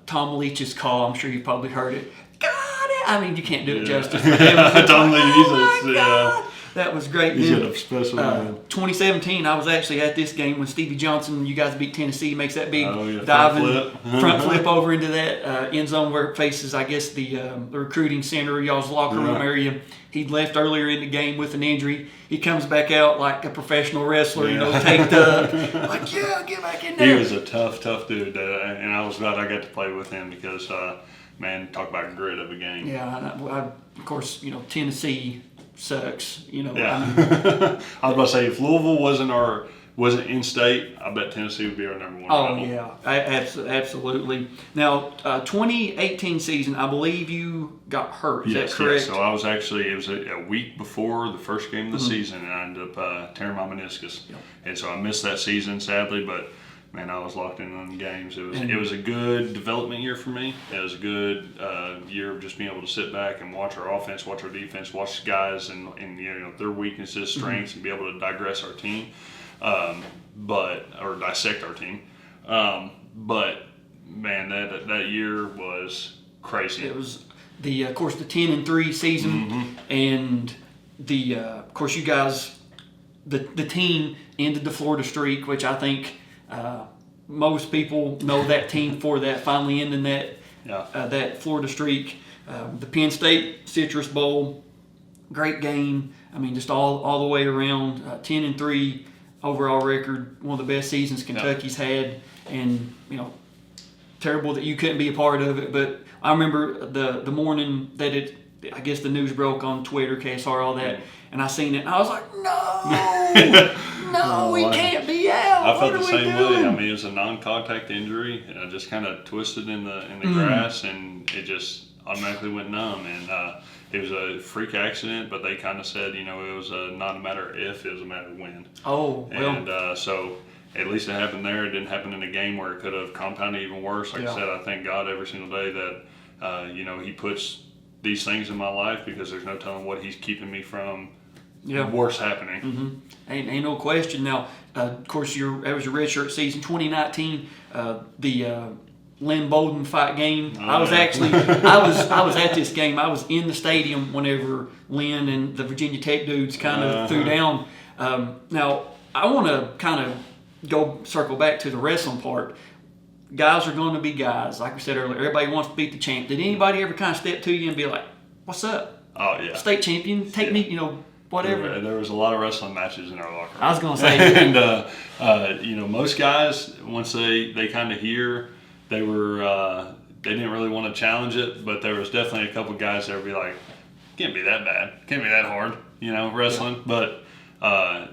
Tom Leach's call, I'm sure you probably heard it. Got it! I mean, you can't do it justice. Tom Leach, that was great. He's a special man. 2017, I was actually at this game when Stevie Johnson, you guys beat Tennessee, makes that big front flip over into that end zone where it faces, I guess, the recruiting center, y'all's locker room area. He'd left earlier in the game with an injury. He comes back out like a professional wrestler, taped up. Like, get back in there. He was a tough dude, and I was glad I got to play with him because, man, talk about grit of a game. Yeah, of course, Tennessee sucks. Yeah. I was about to say, if Louisville wasn't in state, I bet Tennessee would be our number one. Oh rival. yeah, absolutely. Now, 2018 season, I believe you got hurt. Is that correct? Yes. So I was actually, it was a week before the first game of the season, and I ended up tearing my meniscus. Yep. And so I missed that season, sadly, but man, I was locked in on the games. It was a good development year for me. It was a good year of just being able to sit back and watch our offense, watch our defense, watch guys and their weaknesses, strengths, and be able to digress our team, or dissect our team. But man, that year was crazy. It was of course, the 10-3 season, and of course, you guys, the team ended the Florida streak, which I think. Most people know that team for that, finally ending that Florida streak. The Penn State Citrus Bowl, great game. I mean, just all the way around. 10-3 overall record, one of the best seasons Kentucky's had, and terrible that you couldn't be a part of it. But I remember the morning that I guess the news broke on Twitter, KSR, all that, and I seen it, and I was like, no, we can't be out. I felt the same way. I mean, it was a non-contact injury, and I just kind of twisted in the grass, and it just automatically went numb. And it was a freak accident, but they kind of said, it was not a matter of if, it was a matter of when. Oh, well. And so at least it happened there. It didn't happen in a game where it could have compounded even worse. Like I said, I thank God every single day that, he puts these things in my life because there's no telling what he's keeping me from Yeah. worse happening. Ain't no question. Now, of course, that was your redshirt season, 2019. The Lynn Bowden fight game. I was actually I was at this game. I was in the stadium whenever Lynn and the Virginia Tech dudes kind of threw down. Now, I want to kind of circle back to the wrestling part. Guys are going to be guys. Like I said earlier, everybody wants to beat the champ. Did anybody ever kind of step to you and be like, "What's up? Oh yeah, State champion, take me," whatever. There was a lot of wrestling matches in our locker room. I was going to say, and most guys, once they kind of hear, they didn't really want to challenge it, but there was definitely a couple guys that would be like, "Can't be that bad, can't be that hard," wrestling. Yeah. But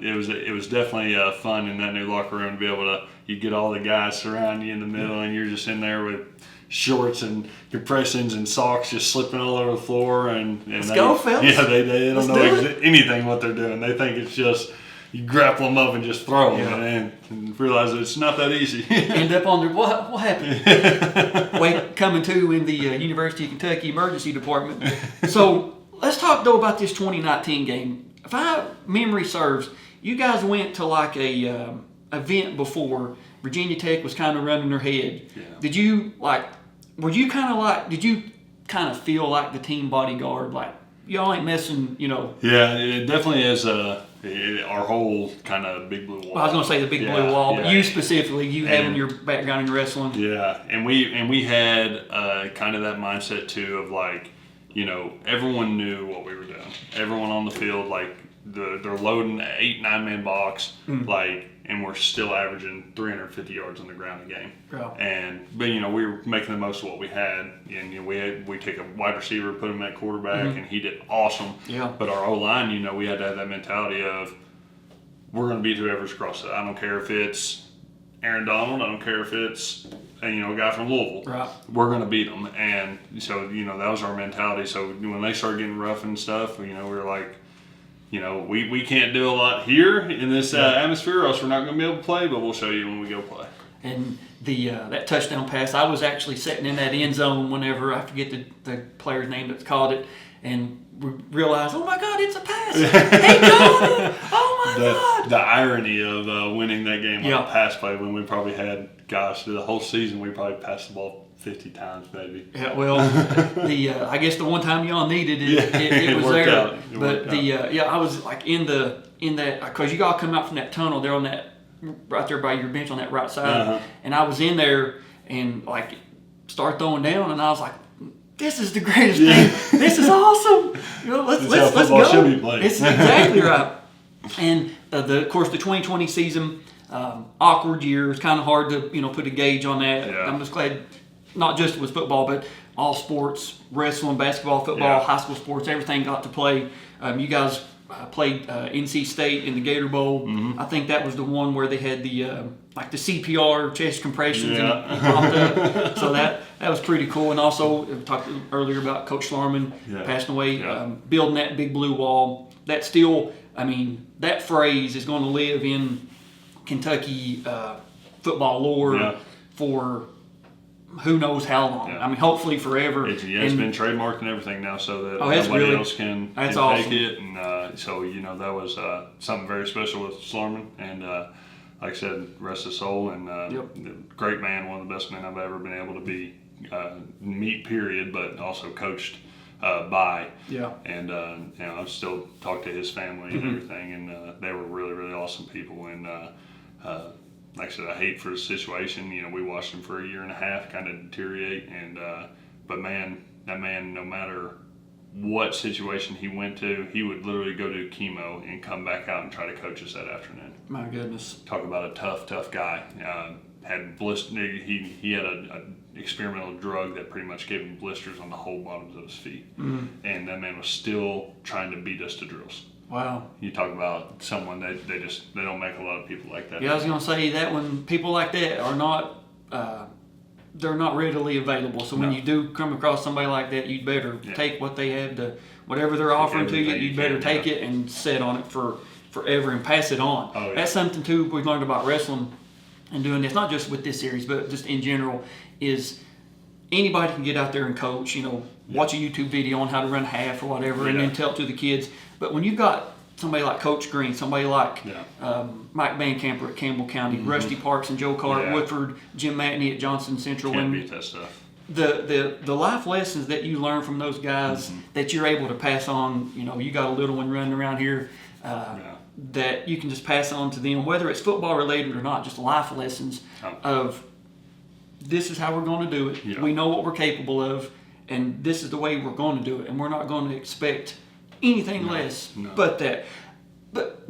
it was definitely fun in that new locker room to be able to, you get all the guys surrounding you in the middle, and you're just in there with shorts and compressions and socks just slipping all over the floor. And Let's go, fellas. Yeah, they don't know do anything what they're doing. They think it's just you grapple them up and just throw them, and realize that it's not that easy. End up on their what happened? Wait, coming to in the University of Kentucky Emergency Department. So let's talk though about this 2019 game. If my memory serves, you guys went to like a event before. Virginia Tech was kind of running their head. Yeah. Did you did you kind of feel like the team bodyguard, like y'all ain't messing, Yeah, it definitely is our whole kind of big blue wall. Well, I was going to say the big blue wall, but yeah. you specifically, having your background in wrestling. Yeah, and we had kind of that mindset too of like, everyone knew what we were doing. Everyone on the field, like they're loading an 8-9 man box, and we're still averaging 350 yards on the ground a game. Yeah. But we were making the most of what we had, and we take a wide receiver, put him at quarterback, and he did awesome. Yeah. But our O-line, we had to have that mentality of we're going to beat whoever's across it. I don't care if it's Aaron Donald. I don't care if it's a guy from Louisville. Right. We're going to beat them, and so that was our mentality. So when they started getting rough and stuff, we were like, we can't do a lot here in this atmosphere, or else we're not going to be able to play. But we'll show you when we go play. And the that touchdown pass, I was actually sitting in that end zone whenever, I forget the player's name that's called it, and we realized, oh my God, it's a pass! He got it! Oh my God! The irony of winning that game on Yeah. a pass play when we probably had, through the whole season we probably passed the ball 50 times maybe. Yeah, well, I guess the one time y'all needed it, it was worked there. out. It But worked out. I was like in that, because you all come out from that tunnel there on that, right there by your bench on that right side, and I was in there and like start throwing down, and I was like, this is the greatest thing. This is awesome. Let's football go. should be played. It's exactly right. And of course the 2020 season, awkward year. It's kind of hard to put a gauge on that. Yeah. I'm just glad, not just with football, but all sports, wrestling, basketball, football, high school sports, everything got to play. You guys played NC State in the Gator Bowl. I think that was the one where they had the the CPR chest compressions and popped up. So that was pretty cool. And also we talked earlier about Coach Schlarman passing away, building that big blue wall. That still, that phrase is going to live in Kentucky football lore for who knows how long. Yeah. Hopefully forever. It's been trademarked and everything now, so that that's nobody really, else can awesome. take it. And so that was something very special with Schlarman. And like I said, rest his soul. And great man, one of the best men I've ever been able to meet. Period, but also coached by. Yeah. And I've still talked to his family and everything, and they were really, really awesome people. And like I said, I hate for the situation. We watched him for a year and a half kind of deteriorate, and but man, that man, no matter what situation he went to, he would literally go do chemo and come back out and try to coach us that afternoon. My goodness. Talk about a tough guy. Had he had an experimental drug that pretty much gave him blisters on the whole bottoms of his feet, and that man was still trying to beat us to drills. Wow. You talk about someone that they don't make a lot of people like that. Yeah, I was going to say that when people like that are not, they're not readily available. So when you do come across somebody like that, you'd better take what they have to, whatever they're offering to you, you'd better take it and sit on it for forever and pass it on. Oh, yeah. That's something too we've learned about wrestling and doing this, not just with this series, but just in general, is anybody can get out there and coach, watch a YouTube video on how to run half or whatever, and then tell it to the kids. But when you've got somebody like Coach Green, somebody like Mike Bancamper at Campbell County, Rusty Parks and Joe Carr at Woodford, Jim Matney at Johnson Central, Can't beat that stuff. The life lessons that you learn from those guys that you're able to pass on, you got a little one running around here that you can just pass on to them, whether it's football related or not, just life lessons of this is how we're going to do it. Yeah. We know what we're capable of, and this is the way we're going to do it, and we're not going to expect anything less but that. But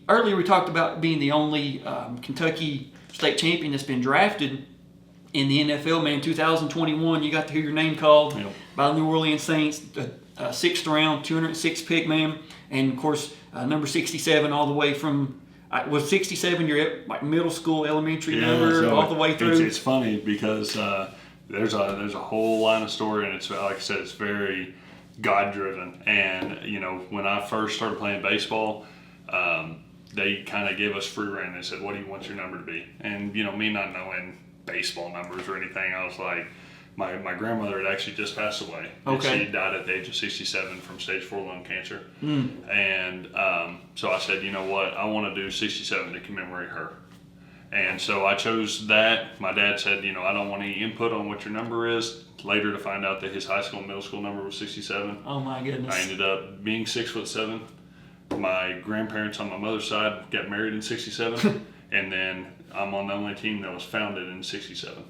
earlier we talked about being the only Kentucky state champion that's been drafted in the NFL, man. 2021, you got to hear your name called by the New Orleans Saints, the 6th round, 206 pick, man. And, of course, number 67 all the way from, was 67 your like middle school, elementary number, all the way through? It's funny because there's a whole line of story, and it's, like I said, it's very God-driven. And, when I first started playing baseball, they kind of gave us free rein. They said, what do you want your number to be? And, me not knowing baseball numbers or anything, I was like, my grandmother had actually just passed away. Okay. She died at the age of 67 from stage 4 lung cancer. And so I said, you know what, I want to do 67 to commemorate her. And so I chose that. My dad said, I don't want any input on what your number is. Later to find out that his high school and middle school number was 67. Oh my goodness. I ended up being 6'7". My grandparents on my mother's side got married in 67. And then I'm on the only team that was founded in 67.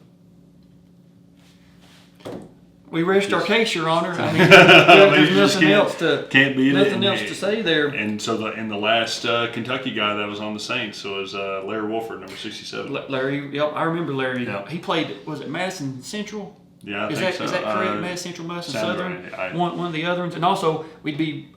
We rest our case, Your Honor. I mean, there's nothing else to say there. And so the last Kentucky guy that was on the Saints was Larry Wolford, number 67. Larry, I remember Larry. Yep. He played, was it Madison Central? Yeah, Is that correct? Madison Central, Madison Southern? Right. One of the other ones. And also, we'd be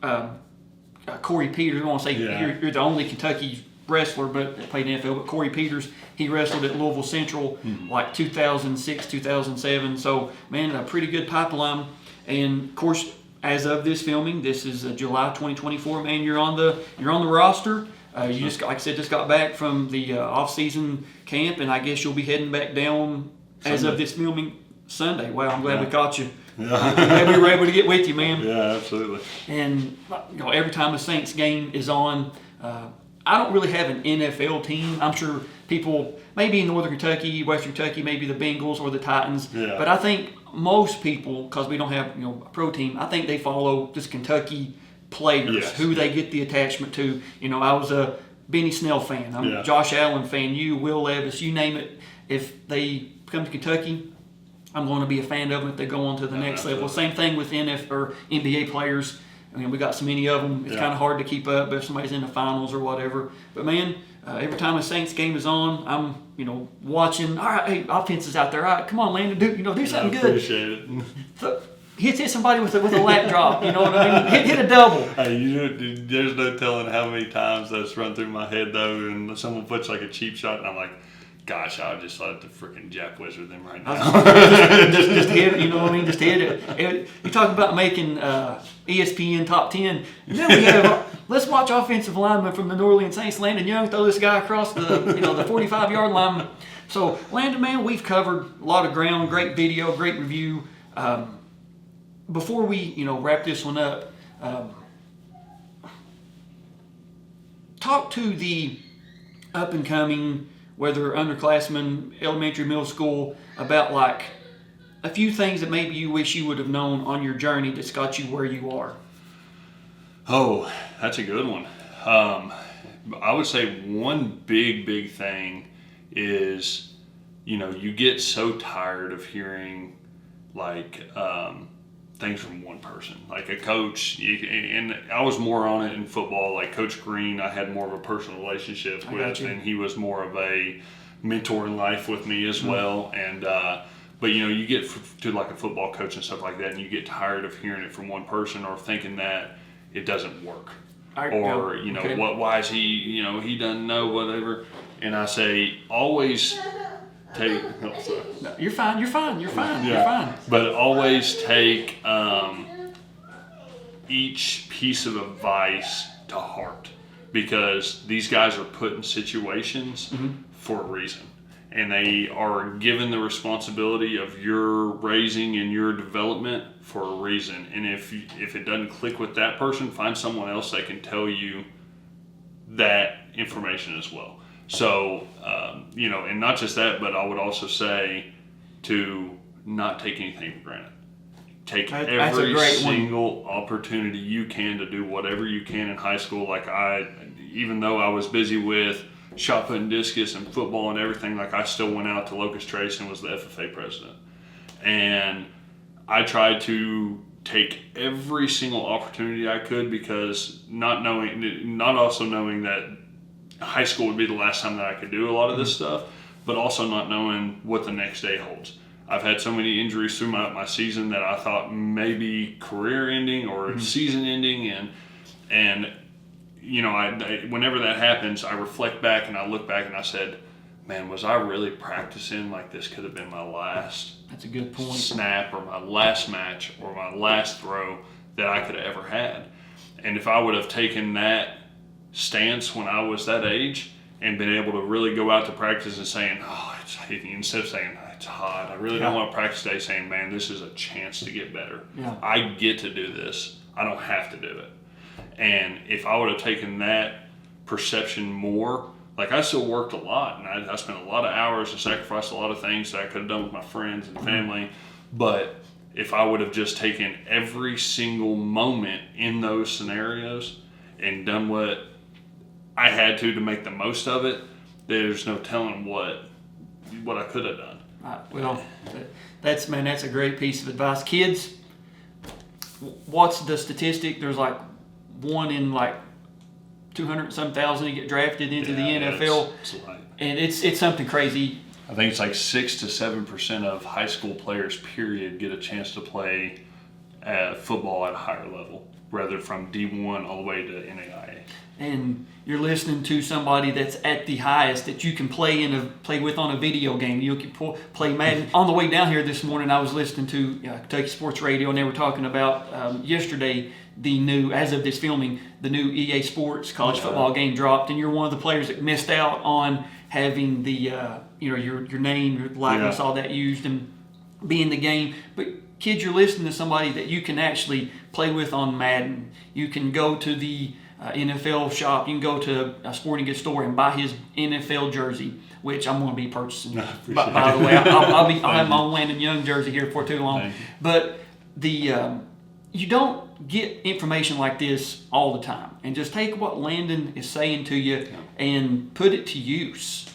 Corey Peters. I don't want to say you're the only Kentucky wrestler but that played in the NFL, but Corey Peters, he wrestled at Louisville Central like 2006, 2007. So, man, a pretty good pipeline. And, of course, as of this filming, this is July 2024. Man, you're on the roster. You just, like I said, just got back from the off-season camp, and I guess you'll be heading back down as of this filming Sunday. Wow, I'm glad we caught you. Glad we were able to get with you, man. Yeah, absolutely. And every time a Saints game is on, I don't really have an NFL team. I'm sure people, maybe in Northern Kentucky, Western Kentucky, maybe the Bengals or the Titans. Yeah. But I think most people, because we don't have a pro team, I think they follow just Kentucky players, who they get the attachment to. I was a Benny Snell fan. I'm a Josh Allen fan. Will Levis, you name it. If they come to Kentucky, I'm going to be a fan of them if they go on to the next level. Same thing with NFL or NBA players. I mean, we got so many of them. It's kind of hard to keep up if somebody's in the finals or whatever. But, man, every time a Saints game is on, I'm, watching. All right, hey, offense is out there. All right, come on, Landon, do something good. I appreciate it. So, hit somebody with a lap drop, you know what I mean? Hit a double. Hey, there's no telling how many times that's run through my head, though, and someone puts like a cheap shot, and I'm like, gosh, I'll just let the freaking Jap Wizard them right now. just hit it, you know what I mean? Just hit it. You talk about making ESPN top 10. Then we have, let's watch offensive lineman from the New Orleans Saints, Landon Young, throw this guy across the 45-yard line. So, Landon, man, we've covered a lot of ground. Great video, great review. Before we, wrap this one up, talk to the up-and-coming, whether underclassmen, elementary, middle school, about like a few things that maybe you wish you would have known on your journey that's got you where you are. Oh, that's a good one. I would say one big thing is, you get so tired of hearing like things from one person, like a coach. And I was more on it in football. Like Coach Green, I had more of a personal relationship with, and he was more of a mentor in life with me as well. And but you get to like a football coach and stuff like that, and you get tired of hearing it from one person or thinking that it doesn't work, why is he he doesn't know whatever. And I say always take. Oh, sorry. No, you're fine. You're fine. But always take each piece of advice to heart, because these guys are put in situations for a reason. and they are given the responsibility of your raising and your development for a reason. And if it doesn't click with that person, find someone else that can tell you that information as well. So, and not just that, but I would also say to not take anything for granted. Take every single opportunity you can to do whatever you can in high school. Like even though I was busy with shot put and discus and football and everything, like I still went out to Locust Trace and was the FFA president. And I tried to take every single opportunity I could, because not also knowing that high school would be the last time that I could do a lot of this stuff, but also not knowing what the next day holds. I've had so many injuries through my season that I thought maybe career ending or season ending, and whenever that happens, I reflect back and I look back and I said, man, was I really practicing like this could have been my last That's a good point. snap or my last match or my last throw that I could have ever had? And if I would have taken that stance when I was that age and been able to really go out to practice and saying, instead of saying, it's hot, I really don't want to practice today, saying, man, this is a chance to get better. Yeah. I get to do this. I don't have to do it. And if I would have taken that perception more, like I still worked a lot, and I spent a lot of hours and sacrificed a lot of things that I could have done with my friends and family. But if I would have just taken every single moment in those scenarios and done what I had to make the most of it, there's no telling what I could have done. Well, that's a great piece of advice. Kids, what's the statistic? There's like 1 in like 200-some thousand to get drafted into the NFL, and it's something crazy. I think it's like 6 to 7% of high school players, period, get a chance to play football at a higher level, rather from D1 all the way to NAIA. And you're listening to somebody that's at the highest that you can play with on a video game. You can play Madden. On the way down here this morning, I was listening to Kentucky Sports Radio, and they were talking about yesterday the new, as of this filming, the new EA Sports college football game dropped, and you're one of the players that missed out on having the your name, your likeness, all that used and be in the game. But kids, you're listening to somebody that you can actually play with on Madden. You can go to the NFL shop. You can go to a sporting goods store and buy his NFL jersey, which I'm going to be purchasing. By the way, I'll have my own Landon Young jersey here for too long. But you don't get information like this all the time, and just take what Landon is saying to you and put it to use.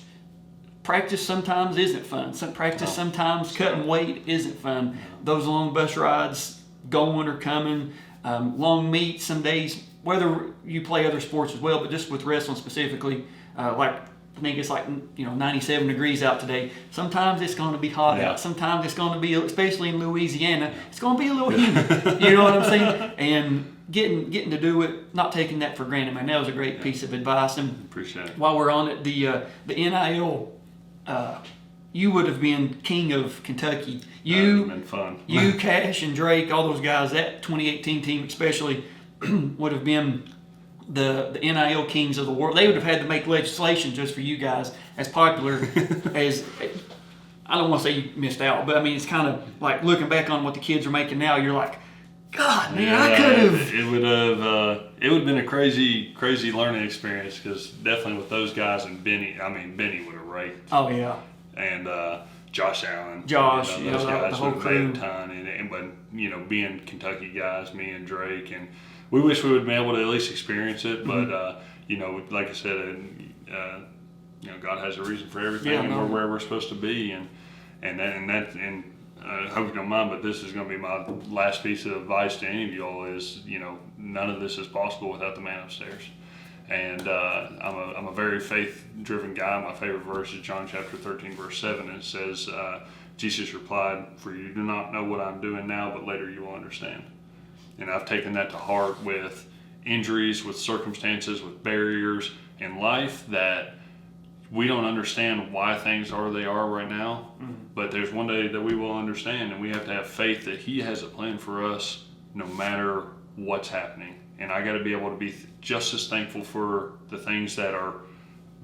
Practice sometimes isn't fun. Sometimes cutting weight isn't fun. Those long bus rides, going or coming, long meets some days, whether you play other sports as well, but just with wrestling specifically, like I think it's like 97 degrees out today. Sometimes it's going to be hot out. Sometimes it's going to be, especially in Louisiana, it's going to be a little humid. You know what I'm saying? And getting to do it, not taking that for granted, man. That was a great piece of advice. And appreciate it. While we're on it, the NIL. You would have been king of Kentucky. Been fun. You, Cash, and Drake, all those guys, that 2018 team especially, would have been the NIL kings of the world. They would have had to make legislation just for you guys, as popular as, I don't want to say you missed out, but I mean, it's kind of like looking back on what the kids are making now, you're like, God, man, I could have. It would have been a crazy learning experience, because definitely with those guys and Benny would have raked. Oh, yeah. And Josh Allen. Those guys the whole would have crew. made a ton. But, being Kentucky guys, me and Drake, and we wish we would have been able to at least experience it. But, like I said, God has a reason for everything, and we're where we're supposed to be. And I hope you don't mind, but this is going to be my last piece of advice to any of y'all is, none of this is possible without the man upstairs. And I'm a very faith-driven guy. My favorite verse is John chapter 13, verse 7. And it says, Jesus replied, "For you do not know what I'm doing now, but later you will understand." And I've taken that to heart with injuries, with circumstances, with barriers in life that we don't understand why things are they are right now, but there's one day that we will understand, and we have to have faith that He has a plan for us no matter what's happening. And I got to be able to be just as thankful for the things that are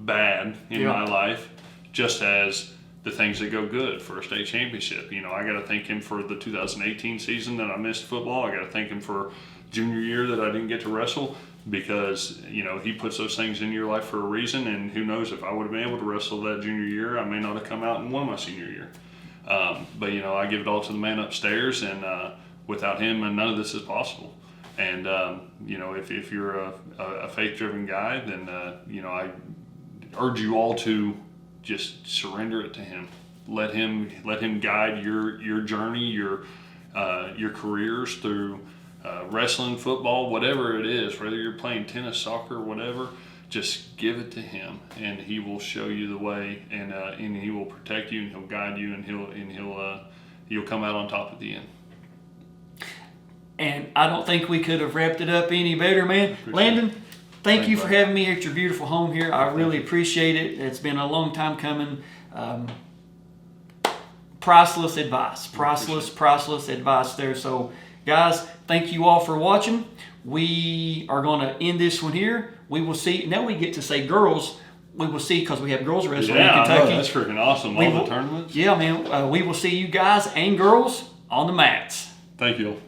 bad in my life, just as the things that go good for a state championship. You know, I got to thank him for the 2018 season that I missed football. I got to thank him for junior year that I didn't get to wrestle, because, you know, he puts those things in your life for a reason, and who knows, if I would have been able to wrestle that junior year, I may not have come out and won my senior year. But, you know, I give it all to the man upstairs, and without him, none of this is possible. And, you know, if you're a faith-driven guy, then, you know, I urge you all to just surrender it to him. Let him guide your journey, your careers through wrestling, football, whatever it is, whether you're playing tennis, soccer, whatever. Just give it to him, and he will show you the way, and he will protect you, and he'll guide you, and he'll come out on top at the end. And I don't think we could have wrapped it up any better, man. Landon, thank you for having me at your beautiful home here. I really appreciate it. It's been a long time coming. Priceless advice. Priceless advice there. So, guys, thank you all for watching. We are going to end this one here. We will see. Now we get to say girls. We will see, because we have girls wrestling in Kentucky. Yeah, that's freaking awesome. All the tournaments. Yeah, man. We will see you guys and girls on the mats. Thank you.